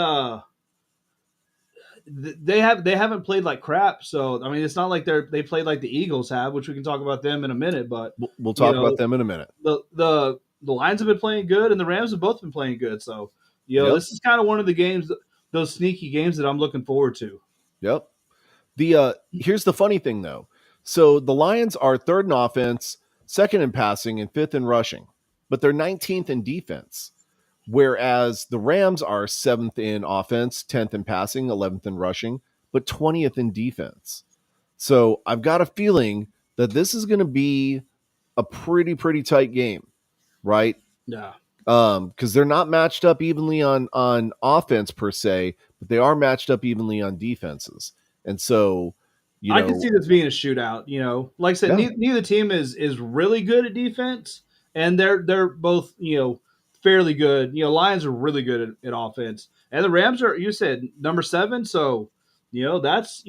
S2: haven't played like crap. So it's not like they played like the Eagles have, which we can talk about them in a minute. But
S1: we'll talk about them in a minute.
S2: The Lions have been playing good, and the Rams have both been playing good. So this is kind of one of the games, those sneaky games that I'm looking forward to.
S1: Yep. Here's the funny thing though. So the Lions are 3rd in offense, 2nd in passing, and 5th in rushing, but they're 19th in defense. Whereas the Rams are 7th in offense, 10th in passing, 11th in rushing, but 20th in defense. So I've got a feeling that this is going to be a pretty tight game, right?
S2: Yeah.
S1: Because they're not matched up evenly on offense per se, but they are matched up evenly on defenses. And so, you
S2: I can
S1: know,
S2: see this being a shootout. You know, like I said,
S1: yeah,
S2: neither team is really good at defense, and they're both fairly good. You know, Lions are really good at offense, and the Rams are, you said, number 7, so that's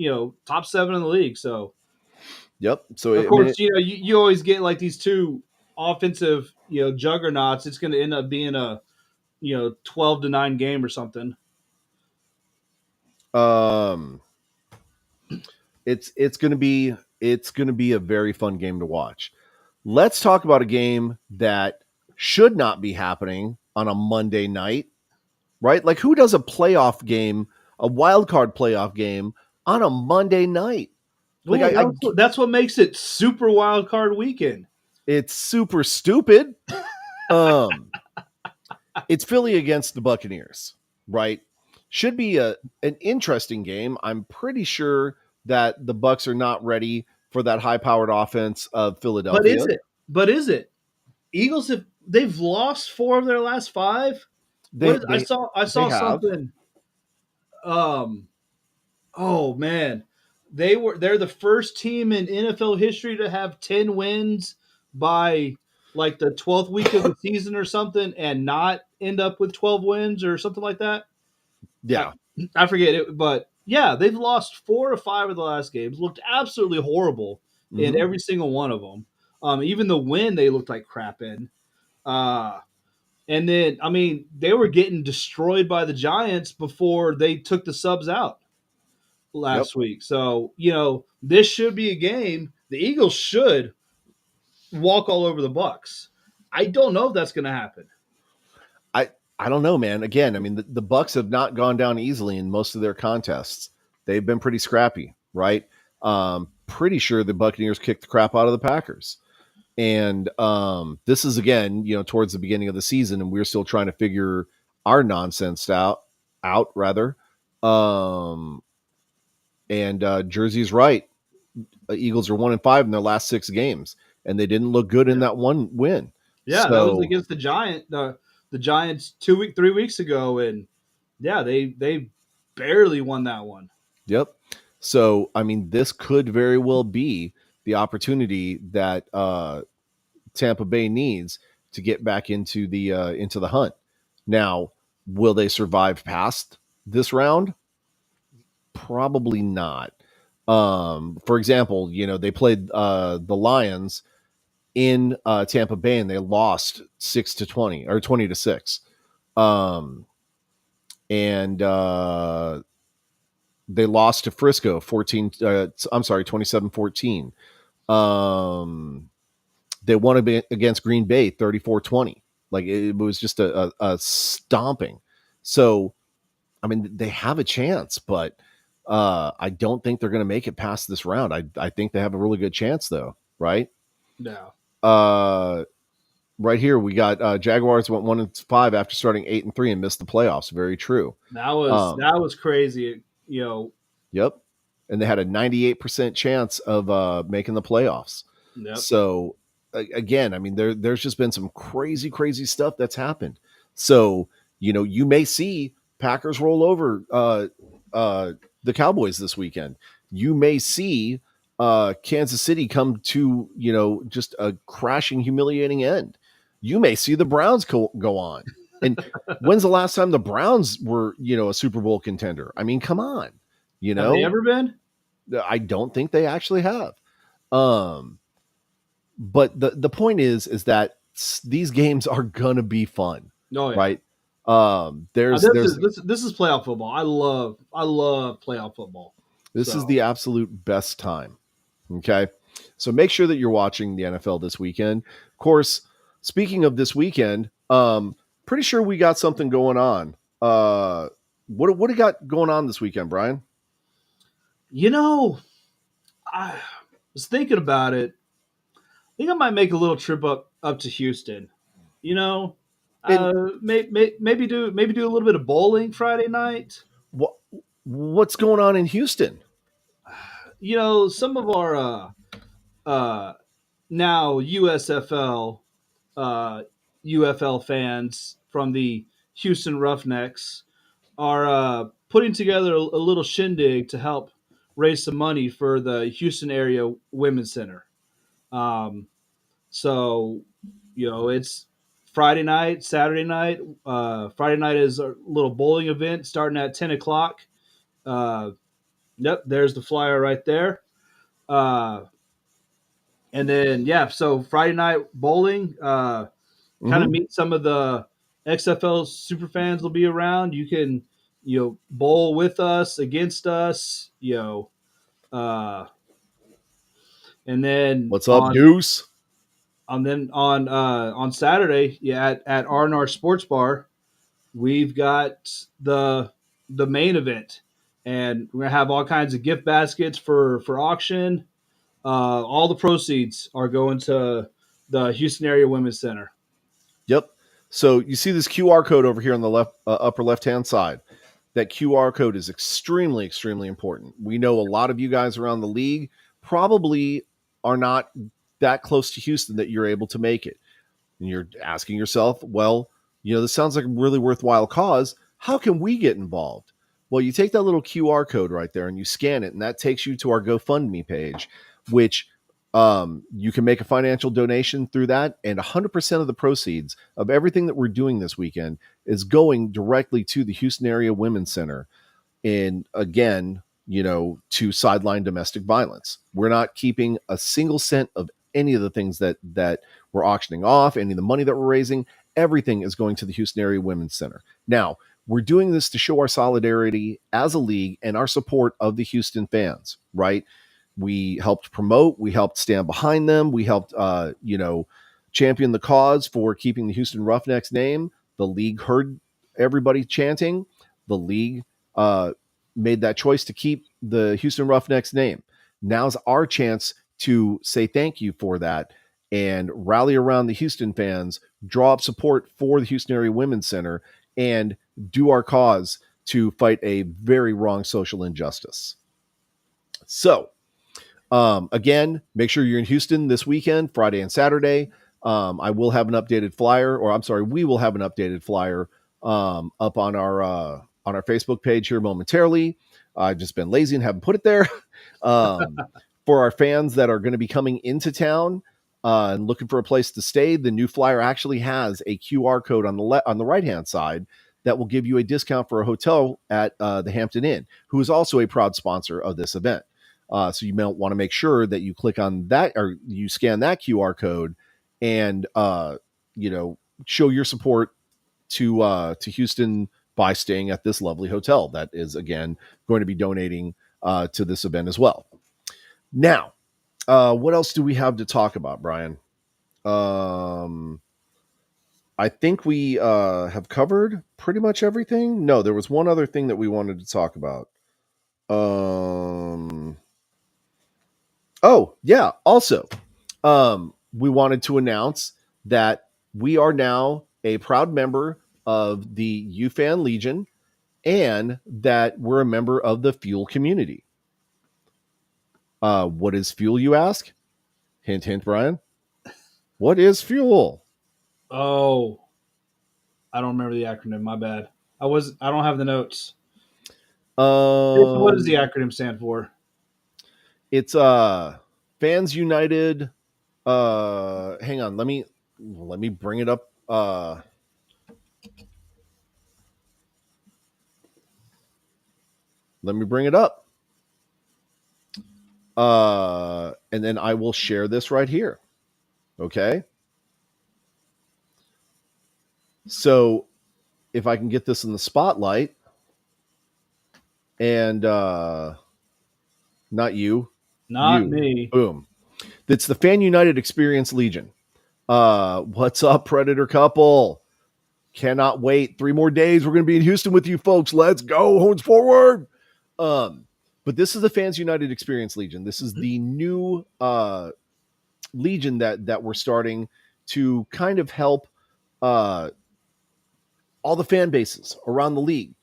S2: top 7 in the league. So
S1: yep. So
S2: of
S1: I mean,
S2: course, you always get like these two offensive juggernauts. It's going to end up being a 12-9 game or something.
S1: um, it's gonna be a very fun game to watch. Let's talk about a game that should not be happening on a Monday night, right? Like, who does a playoff game, a wild card playoff game on a Monday night? Like,
S2: Well, that's what makes it super wild card weekend.
S1: it's super stupid. Um, it's Philly against the Buccaneers, right? Should be an interesting game. I'm pretty sure that the Bucks are not ready for that high-powered offense of
S2: But
S1: Philadelphia.
S2: is it? But is it? Eagles they've lost 4 of their last 5. What
S1: They
S2: is
S1: they
S2: I
S1: they
S2: saw
S1: have.
S2: something. Um, oh man, they're the first team in NFL history to have 10 wins by like the 12th week of the season or something, and not end up with 12 wins or something like that. I,
S1: Yeah.
S2: I forget it, but yeah, they've lost 4 or 5 of the last games. Looked absolutely horrible in
S1: Mhm.
S2: every single one of them. Even the win they looked like crap in. Uh, and then, I mean, they were getting destroyed by the Giants before they took the subs out
S1: Yep.
S2: last week. So, this should be a game. The Eagles should walk all over the Bucks. I don't know if that's going to happen.
S1: I I don't know, man. Again, I mean, the Bucks have not gone down easily in most of their contests. They've been pretty scrappy, right? Pretty sure the Buccaneers kicked the crap out of the Packers. And this is again, towards the beginning of the season, and we're still trying to figure our nonsense out rather. Um, and Jersey's right. Eagles are 1-5 in their last 6 games, and they didn't look good in
S2: Yeah,
S1: that one win.
S2: yeah, that was
S1: So,
S2: against the Giants 3 weeks ago, and yeah, they barely won that one.
S1: yep. So, I mean, this could very well be the opportunity that Tampa Bay needs to get back into the hunt. Now, will they survive past this round? Probably not. For example, they played the Lions in Tampa Bay and they lost 6-20 or 20-6. Um, and they lost to Frisco 14 I'm sorry, 27-14. They won against Green Bay 34-20. Like, it was just a stomping. So, I mean, they have a chance, but I don't think they're going to make it past this round. I think they have a really good chance, though, right?
S2: No,
S1: Uh, right here, we got Jaguars went 1-5 after starting 8-3 and missed the playoffs. Very true.
S2: that was crazy.
S1: Yep. And they had a 98% chance of making the playoffs.
S2: Yep.
S1: So again, I mean, there's just been some crazy, crazy stuff that's happened. So, you may see Packers roll over the Cowboys this weekend. You may see Kansas City come to, just a crashing, humiliating end. You may see the Browns go on. And when's the last time the Browns were, a Super Bowl contender? I mean, come on.
S2: Have they ever been?
S1: I don't think they actually have. Um, but the point is that these games are gonna be fun,
S2: Oh yeah.
S1: right? There's
S2: This is playoff football. I love playoff football.
S1: this is
S2: So
S1: the absolute best time. Okay, so make sure that you're watching the NFL this weekend. Of course, speaking of this weekend, pretty sure we got something going on. What do you got going on this weekend, Brian?
S2: I was thinking about it. I think I might make a little trip up to Houston. You know,
S1: And
S2: maybe do a little bit of bowling Friday night.
S1: what what's going on in Houston?
S2: Some of our uh, now uh, UFL fans from the Houston Roughnecks are putting together a little shindig to help raise some money for the Houston area women's center. Um, so, it's Friday night, Saturday night. Friday night is a little bowling event starting at 10 o'clock. Uh, yep, there's the flyer right there. Uh, and then yeah, so Friday night bowling. Kind of
S1: Mm-hmm.
S2: meet some of the XFL super fans will be around. You can bowl with us, against us. Uh, and then
S1: What's up, Deuce?
S2: on Saturday, yeah, at R&R Sports Bar, we've got the main event, and we're gonna have all kinds of gift baskets for auction. All the proceeds are going to the Houston Area Women's Center.
S1: Yep. So you see this QR code over here on the left upper left hand side. That QR code is extremely, extremely important. We know a lot of you guys around the league probably are not that close to Houston that you're able to make it. And you're asking yourself, well, this sounds like a really worthwhile cause. How can we get involved? Well, you take that little QR code right there and you scan it, and that takes you to our GoFundMe page, which you can make a financial donation through that. And 100% of the proceeds of everything that we're doing this weekend is going directly to the Houston Area Women's Center. And again, to sideline domestic violence. We're not keeping a single cent of any of the things that we're auctioning off, any of the money that we're raising. Everything is going to the Houston Area Women's Center. Now, we're doing this to show our solidarity as a league and our support of the Houston fans, right? We helped promote, we helped stand behind them, we helped, champion the cause for keeping the Houston Roughnecks name. The league heard everybody chanting. The league made that choice to keep the Houston Roughnecks name. Now's our chance to say thank you for that and rally around the Houston fans, draw up support for the Houston Area Women's Center, and do our cause to fight a very wrong social injustice. So, again, make sure you're in Houston this weekend, Friday and Saturday. I will have an updated flyer, or I'm sorry, we will have an updated flyer up on our Facebook page here momentarily. I've just been lazy and haven't put it there. For our fans that are going to be coming into town and looking for a place to stay, the new flyer actually has a QR code on the right hand side that will give you a discount for a hotel at the Hampton Inn, who is also a proud sponsor of this event. So you may want to make sure that you click on that or you scan that QR code and show your support to Houston by staying at this lovely hotel that is again going to be donating to this event as well. Now, what else do we have to talk about, Brian? I think we have covered pretty much everything. No, there was one other thing that we wanted to talk about. Oh, yeah. Also, we wanted to announce that we are now a proud member of the UFan Legion and that we're a member of the Fuel community. What is Fuel, you ask? Hint, hint, Brian. What is Fuel?
S2: Oh, I don't remember the acronym. My bad. I don't have the notes. What does the acronym stand for?
S1: It's Fans United. Hang on, let me bring it up. Let me bring it up. And then I will share this right here. Okay. So if I can get this in the spotlight and not you.
S2: Me.
S1: Boom. It's the Fan United Experience Legion. What's up, Predator couple? Cannot wait. 3 more days. We're going to be in Houston with you folks. Let's go. Horns forward. But this is the Fans United Experience Legion. This is the new Legion that we're starting to kind of help all the fan bases around the league,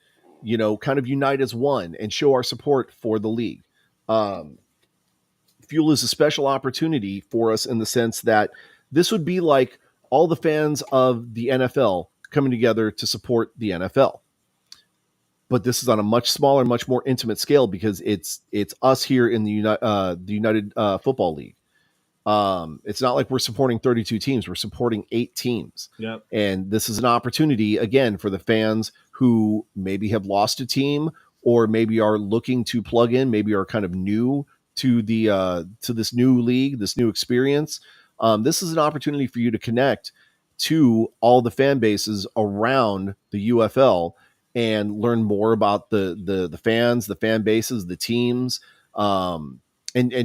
S1: kind of unite as one and show our support for the league. Fuel is a special opportunity for us in the sense that this would be like all the fans of the NFL coming together to support the NFL. but this is on a much smaller, much more intimate scale because it's us here in the United Football League. It's not like we're supporting 32 teams; we're supporting 8 teams,
S2: Yep.
S1: and this is an opportunity again for the fans who maybe have lost a team or maybe are looking to plug in, maybe are kind of new to this new league, this new experience. This is an opportunity for you to connect to all the fan bases around the UFL and learn more about the fans, the fan bases, the teams, and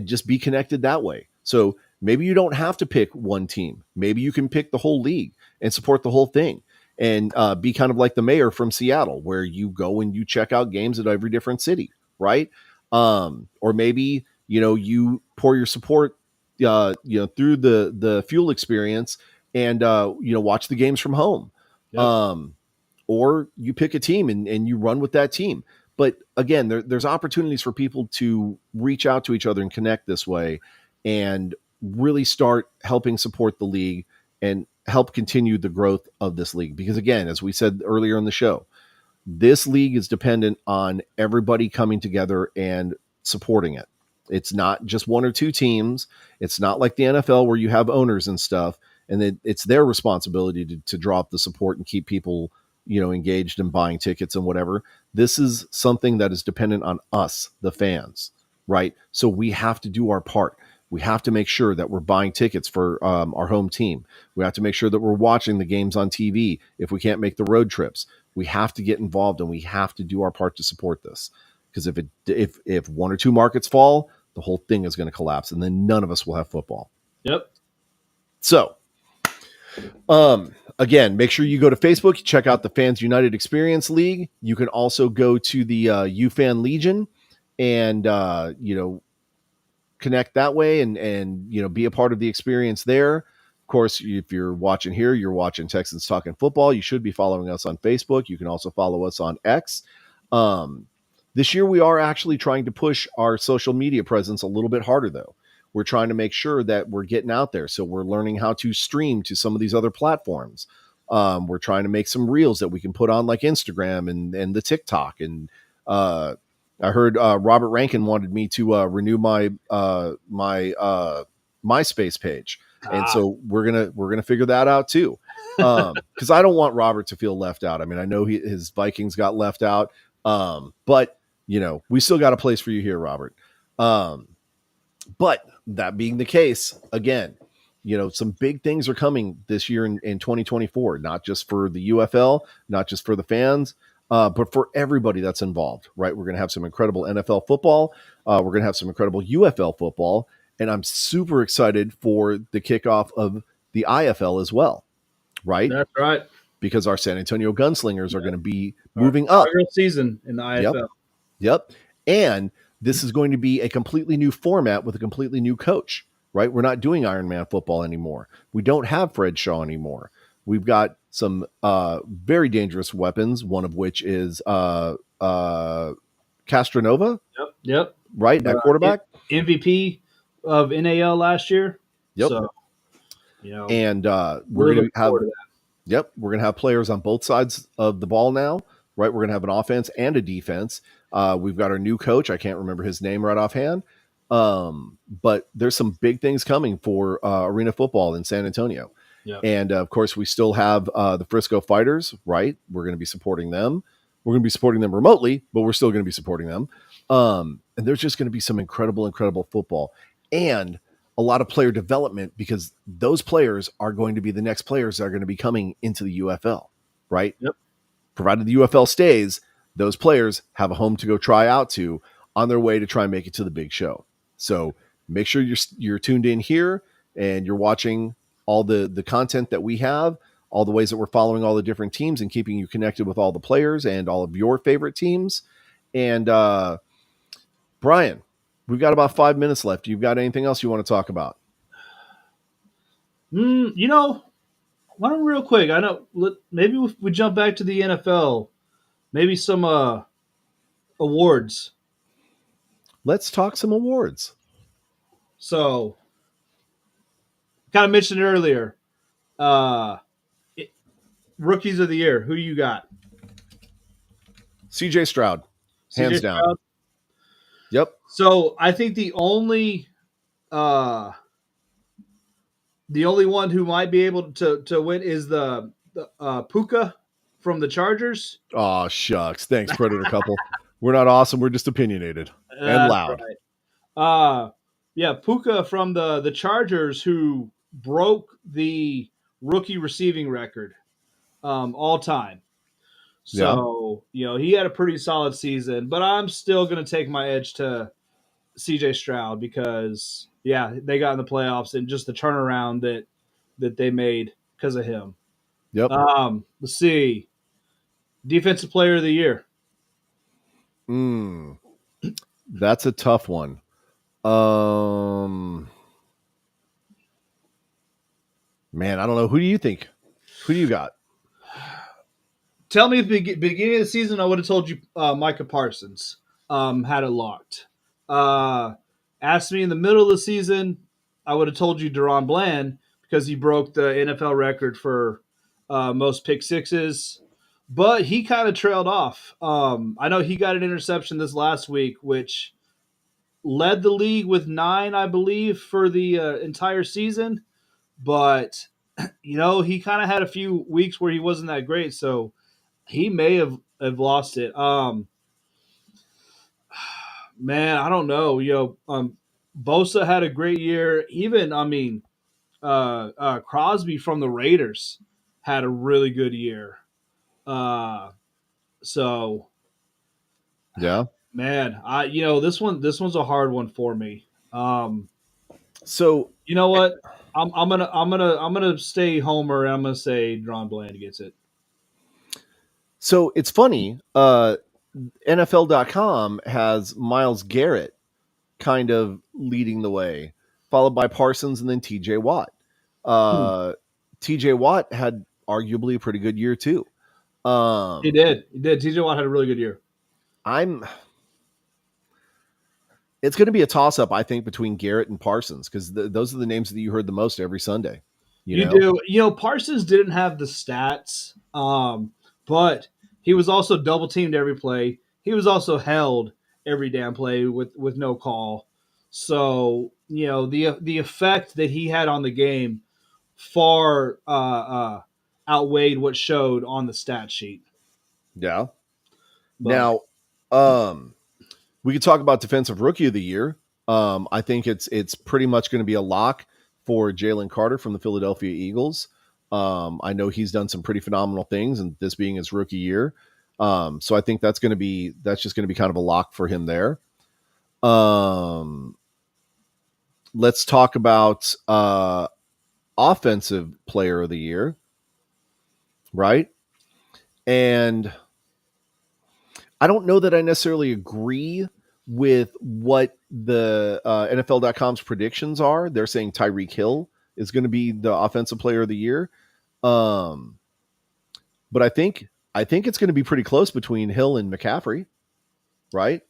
S1: just be connected that way. So maybe you don't have to pick one team. Maybe you can pick the whole league and support the whole thing and be kind of like the mayor from Seattle, where you go and you check out games at every different city, right? Or maybe you pour your support, through the fuel experience and watch the games from home.
S2: Yep.
S1: Um, or you pick a team and you run with that team. But again, there's opportunities for people to reach out to each other and connect this way and really start helping support the league and help continue the growth of this league. Because again, as we said earlier in the show, this league is dependent on everybody coming together and supporting it. It's not just one or two teams. It's not like the NFL where you have owners and stuff, and it's their responsibility to drop the support and keep people, engaged and buying tickets and whatever. This is something that is dependent on us, the fans, right? So we have to do our part. We have to make sure that we're buying tickets for our home team. We have to make sure that we're watching the games on TV if we can't make the road trips. We have to get involved and we have to do our part to support this. Because if one or two markets fall, the whole thing is going to collapse, and then none of us will have football.
S2: Yep.
S1: So, again, make sure you go to Facebook, check out the Fans United Experience League. You can also go to the UFan Legion and connect that way and be a part of the experience there. Of course, if you're watching here, you're watching Texans Talking Football. You should be following us on Facebook. You can also follow us on X. This year, we are actually trying to push our social media presence a little bit harder, though. We're trying to make sure that we're getting out there. So we're learning how to stream to some of these other platforms. We're trying to make some reels that we can put on like Instagram and the TikTok. And I heard Robert Rankin wanted me to renew my MySpace page, and so we're gonna figure that out too. Because I don't want Robert to feel left out. I mean, I know his Vikings got left out, but we still got a place for you here, Robert. But that being the case, again, some big things are coming this year in 2024, not just for the UFL, not just for the fans, but for everybody that's involved, right? We're going to have some incredible NFL football. We're going to have some incredible UFL football. And I'm super excited for the kickoff of the IFL as well, right?
S2: That's right.
S1: Because our San Antonio Gunslingers are going to be moving up.
S2: Season in the IFL.
S1: Yep. And this is going to be a completely new format with a completely new coach, right? We're not doing Iron Man football anymore. We don't have Fred Shaw anymore. We've got some very dangerous weapons, one of which is Castronova.
S2: Yep.
S1: Right, at quarterback.
S2: MVP of NAL last year.
S1: Yep.
S2: So,
S1: and we're going to have we're going to have players on both sides of the ball now, right? We're going to have an offense and a defense. We've got our new coach. I can't remember his name right offhand. But there's some big things coming for arena football in San Antonio.
S2: Yeah.
S1: And of course, we still have the Frisco Fighters, right? We're going to be supporting them. We're going to be supporting them remotely, but we're still going to be supporting them. And there's just going to be some incredible football and a lot of player development, because those players are going to be the next players that are going to be coming into the UFL, right?
S2: Yep.
S1: Provided the UFL stays, those players have a home to go try out to on their way to try and make it to the big show. So make sure you're tuned in here and you're watching all the content that we have, all the ways that we're following all the different teams and keeping you connected with all the players and all of your favorite teams. And Brian, we've got about 5 minutes left. You've got anything else you want to talk about?
S2: Why don't real quick? I know maybe if we jump back to the NFL, maybe some awards.
S1: Let's talk some awards.
S2: So, kind of mentioned it earlier. Rookies of the year. Who you got?
S1: CJ Stroud,
S2: CJ
S1: hands down.
S2: Stroud.
S1: Yep.
S2: So I think the only one who might be able to win is the Puka from the Chargers.
S1: Oh, shucks. Thanks, Predator couple. We're not awesome. We're just opinionated and
S2: That's
S1: loud.
S2: right. Yeah, Puka from the Chargers, who broke the rookie receiving record all time.
S1: Yeah.
S2: So he had a pretty solid season, but I'm still going to take my edge to CJ Stroud because they got in the playoffs and just the turnaround that they made because of him.
S1: Yep.
S2: Let's see, defensive player of the year.
S1: That's a tough one. Man, I don't know. Who do you think? Who do you got?
S2: Tell me if beginning of the season I would have told you Micah Parsons had it locked. Uh, Asked me in the middle of the season, I would have told you Deron Bland because he broke the NFL record for most pick sixes, but he kind of trailed off. I know he got an interception this last week, which led the league with 9, I believe, for the entire season. But he kind of had a few weeks where he wasn't that great, so he may have lost it. Man, I don't know. Bosa had a great year. Even Crosby from the Raiders had a really good year. Uh, so
S1: Yeah.
S2: man, this one's a hard one for me.
S1: So
S2: You know what? I'm gonna stay Homer and I'm gonna say Deron Bland gets it.
S1: it's funny. NFL.com has Myles Garrett kind of leading the way, followed by Parsons and then TJ Watt.
S2: Hmm.
S1: Uh, TJ Watt had arguably a pretty good year too.
S2: He
S1: Um,
S2: did. He did. TJ Watt had a really good year.
S1: I'm it's going to be a toss up, I think, between Garrett and Parsons because those are the names that you heard the most every Sunday. You
S2: You
S1: know,
S2: do. Parsons didn't have the stats, but he was also double teamed every play. He was also held every damn play with no call. So the effect that he had on the game far outweighed what showed on the stat sheet.
S1: yeah.
S2: But
S1: Now, um, we could talk about defensive rookie of the year. I think it's pretty much going to be a lock for Jalen Carter from the Philadelphia Eagles. I know he's done some pretty phenomenal things, and this being his rookie year, so I think that's just going to be kind of a lock for him there. Um, let's talk about offensive player of the year, right? And I don't know that I necessarily agree with what the NFL.com's predictions are. They're saying Tyreek Hill is going to be the offensive player of the year. Um, but I think it's going to be pretty close between Hill and McCaffrey, right?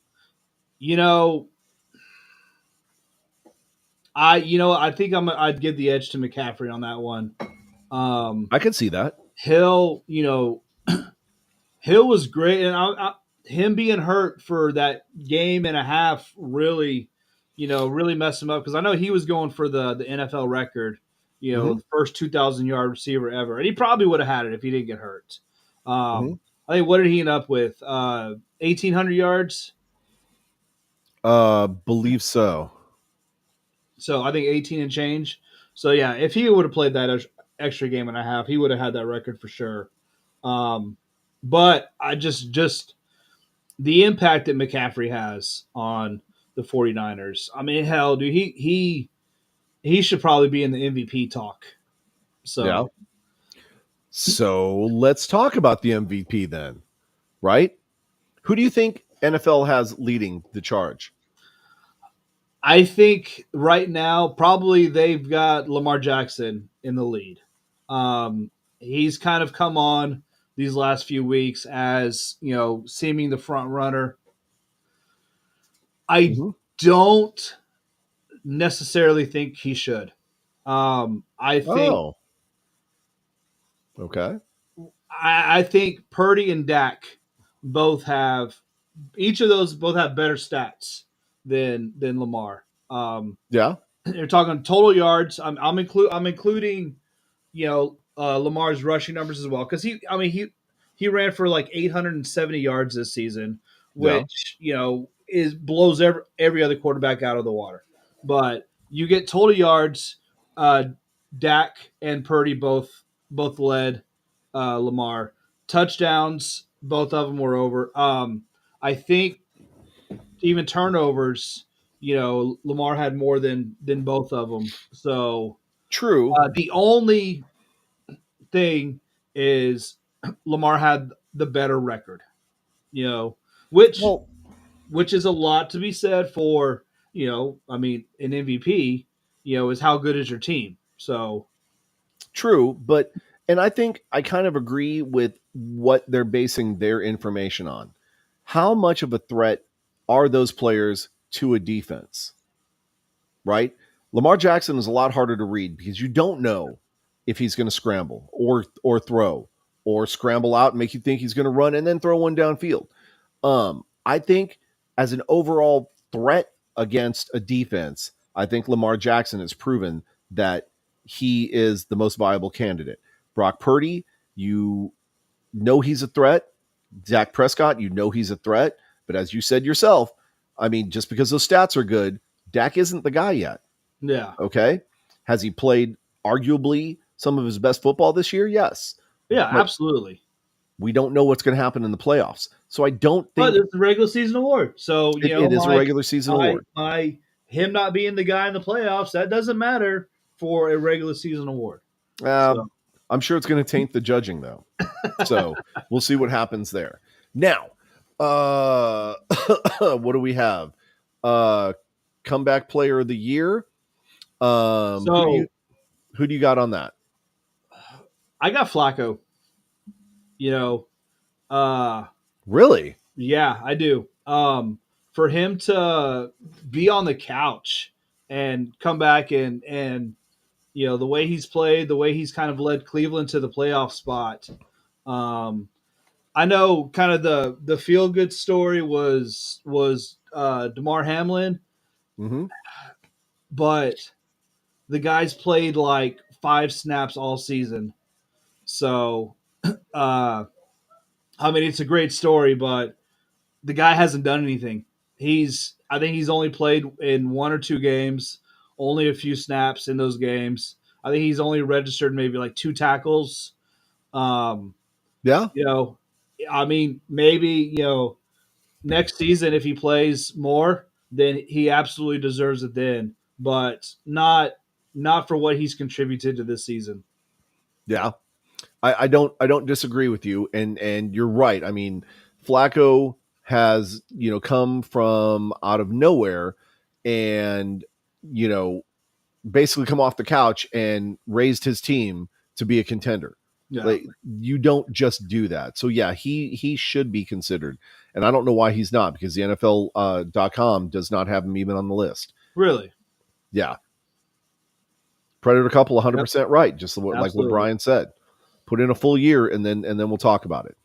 S2: you know, I think I'd give the edge to McCaffrey on that one.
S1: I could see that.
S2: Hill, Hill was great, and him being hurt for that game and a half really messed him up because I know he was going for the NFL record,
S1: Mm-hmm.
S2: the first 2,000-yard receiver ever, and he probably would have had it if he didn't get hurt.
S1: Mm-hmm.
S2: I think what did he end up with? 1,800 yards.
S1: Believe so.
S2: So I think 18 and change. So yeah, if he would have played that extra game and a half, he would have had that record for sure. Um, but I just the impact that McCaffrey has on the 49ers. I mean, hell, dude, he should probably be in the MVP talk.
S1: Yeah.
S2: So
S1: So let's talk about the MVP then, right? Who do you think NFL has leading the charge?
S2: I think right now probably they've got Lamar Jackson in the lead. He's kind of come on these last few weeks as seeming the front runner. I
S1: Mm-hmm.
S2: don't necessarily think he should. I think
S1: Oh, okay.
S2: I think Purdy and Dak both have each of those both have better stats than Lamar.
S1: Yeah.
S2: You're talking total yards. I'm including Lamar's rushing numbers as well because he ran for like 870 yards this season,
S1: Yeah.
S2: which is blows every other quarterback out of the water. But you get total yards. Dak and Purdy both led Lamar. Touchdowns, both of them were over. I think even turnovers, Lamar had more than both of them. So
S1: True.
S2: the only thing is Lamar had the better record, you know, which
S1: Well,
S2: which is a lot to be said for, an MVP, is how good is your team. So
S1: true, but and I think I kind of agree with what they're basing their information on. How much of a threat are those players to a defense? Right? Lamar Jackson is a lot harder to read because you don't know if he's going to scramble or throw or scramble out and make you think he's going to run and then throw one downfield. I think as an overall threat against a defense, I think Lamar Jackson has proven that he is the most viable candidate. Brock Purdy, you know he's a threat. Dak Prescott, you know he's a threat. But as you said yourself, I mean, just because those stats are good, Dak isn't the guy yet.
S2: yeah,
S1: Okay. Has he played arguably some of his best football this year? Yes.
S2: yeah,
S1: But
S2: absolutely.
S1: we don't know what's going to happen in the playoffs. So I don't
S2: But
S1: think
S2: it's a regular season award, so
S1: it is a regular season award.
S2: my him not being the guy in the playoffs that doesn't matter for a regular season award. So
S1: I'm sure it's going to taint the judging, though. So we'll see what happens there. Now, what do we have? Comeback player of the year.
S2: so
S1: Who do you got on that?
S2: I got Flacco. You know, uh,
S1: Really?
S2: yeah, I do. For him to be on the couch and come back and the way he's played, the way he's kind of led Cleveland to the playoff spot. I know kind of the feel good story was Damar Hamlin,
S1: Mm-hmm.
S2: but the guy's played like 5 snaps all season. So, it's a great story, but the guy hasn't done anything. I think he's only played in 1 or 2 games, only a few snaps in those games. I think he's only registered maybe like 2 tackles. Um,
S1: Yeah.
S2: you know, maybe next season if he plays more, then he absolutely deserves it then, but not for what he's contributed to this season.
S1: Yeah. I don't disagree with you, and you're right. I mean, Flacco has come from out of nowhere, and you know basically come off the couch and raised his team to be a contender.
S2: Yeah,
S1: Like you don't just do that. So yeah, he should be considered, and I don't know why he's not because the NFL.com does not have him even on the list.
S2: really.
S1: Yeah, Predator couple
S2: Yep,
S1: 100% right, just like what
S2: absolutely.
S1: Brian said. Put in a full year and then we'll talk about it.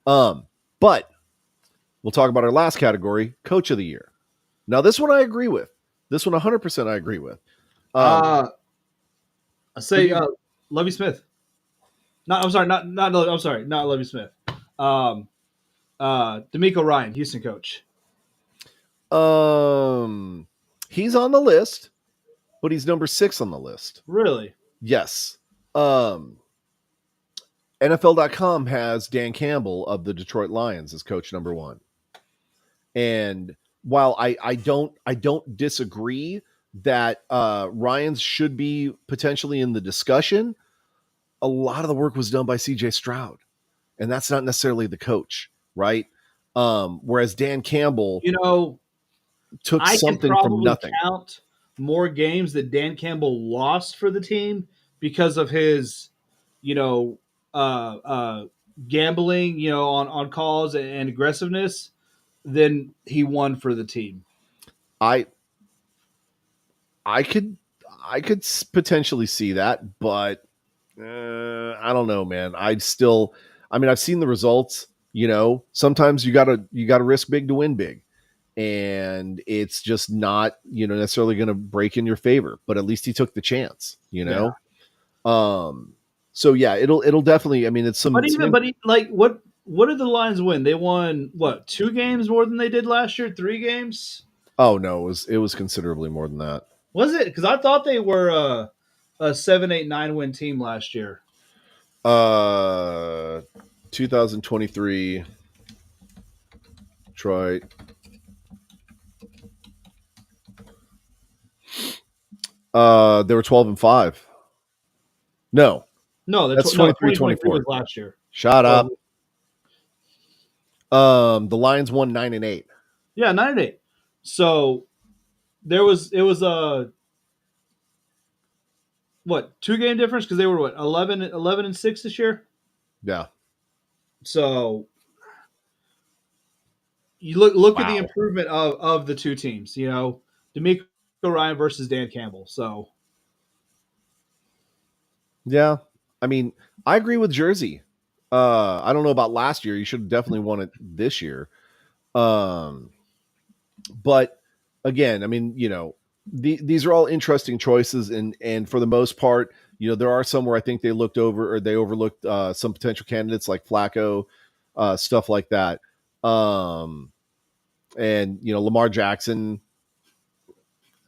S1: But we'll talk about our last category, coach of the year. Now this one I agree with. This one 100% I agree with. Um,
S2: Uh, I
S1: who do
S2: say
S1: you
S2: Lovey Smith. Not I'm sorry, not I'm sorry, not Lovey Smith. Um, D'Amico Ryan, Houston coach.
S1: He's on the list, but he's number 6 on the list.
S2: Really?
S1: Yes. Um, NFL.com has Dan Campbell of the Detroit Lions as coach number 1. And while I don't disagree that Ryans should be potentially in the discussion, a lot of the work was done by CJ Stroud. And that's not necessarily the coach, right? Whereas Dan Campbell
S2: You know,
S1: took
S2: I can
S1: something from
S2: probably
S1: nothing.
S2: count more games that Dan Campbell lost for the team because of his, you know, gambling, on calls and aggressiveness than he won for the team.
S1: I I could potentially see that, but I don't know, man. I mean, I've seen the results. sometimes you gotta risk big to win big, and it's just not necessarily going to break in your favor. But at least he took the chance.
S2: Yeah.
S1: So yeah, it'll definitely. I mean, it's
S2: Like what did the Lions win? They won what, 2 games more than they did last year? 3 games?
S1: Oh no, it was considerably more than that.
S2: Was it? Because I thought they were a 7, 8, 9 win team last year.
S1: 2023 Detroit. They were 12-5. No,
S2: No,
S1: that's
S2: no,
S1: 23
S2: 2023 was
S1: 24.
S2: last year.
S1: Shut
S2: Or,
S1: up. The Lions won 9-8.
S2: yeah, 9-8. So it was a what, 2 game difference, because they were what, 11 and 6 this year.
S1: Yeah.
S2: So you look at the
S1: Wow.
S2: improvement of the two teams. D'Amico Ryan versus Dan Campbell. So
S1: Yeah. I mean, I agree with Jersey. I don't know about last year. You should have definitely won it this year. But again, I mean, these are all interesting choices, and for the most part, there are some where I think they overlooked some potential candidates like Flacco, stuff like that. And Lamar Jackson.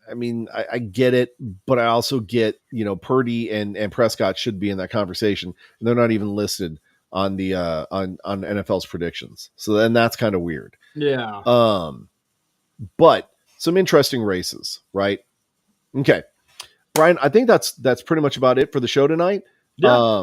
S1: I mean, I get it, but I also get Purdy and Prescott should be in that conversation, and they're not even listed on the on NFL's predictions. So then that's kind of weird.
S2: yeah,
S1: But some interesting races, right? Okay, Brian, I think that's pretty much about it for the show tonight.
S2: yeah,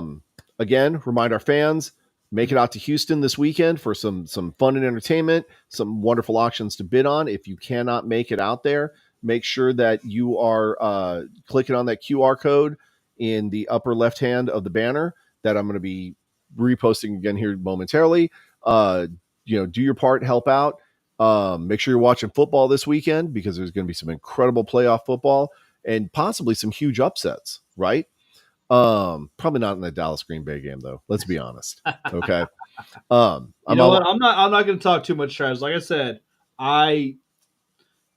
S1: Again, remind our fans, make it out to Houston this weekend for some fun and entertainment, some wonderful auctions to bid on. If you cannot make it out there, make sure that you are clicking on that QR code in the upper left hand of the banner that I'm going to be reposting again here momentarily. Do your part, help out. Make sure you're watching football this weekend, because there's going to be some incredible playoff football and possibly some huge upsets, right? Probably not in the Dallas Green Bay game though. Let's be honest. Okay.
S2: you know what? I'm not going to talk too much trash. Like I said,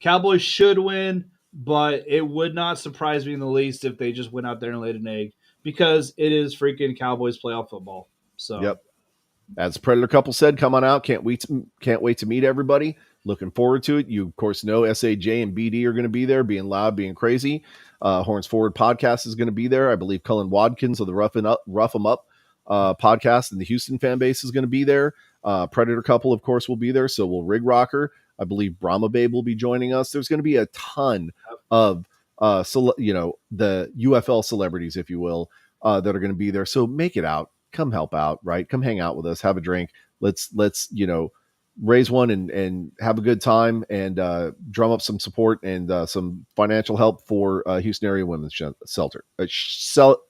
S2: Cowboys should win, but it would not surprise me in the least if they just went out there and laid an egg, because it is freaking Cowboys playoff football. So
S1: Yep. As Predator Couple said, come on out. Can't wait to meet everybody. Looking forward to it. You, of course, know SAJ and BD are going to be there, being loud, being crazy. Horns Forward podcast is going to be there. I believe Cullen Wadkins of the Rough 'em Up podcast and the Houston fan base is going to be there. Predator Couple, of course, will be there. So will Rig Rocker. I believe Brahma Babe will be joining us. There's going to be a ton of the UFL celebrities, if you will, that are going to be there. So make it out. Come help out, right? Come hang out with us, have a drink. Let's raise one and have a good time, and drum up some support and some financial help for Houston Area Women's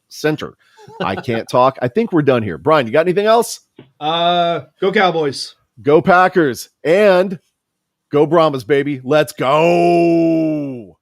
S1: Center. I can't talk. I think we're done here. Brian, you got anything else?
S2: go Cowboys.
S1: Go Packers, and go Brahmas, baby. Let's go.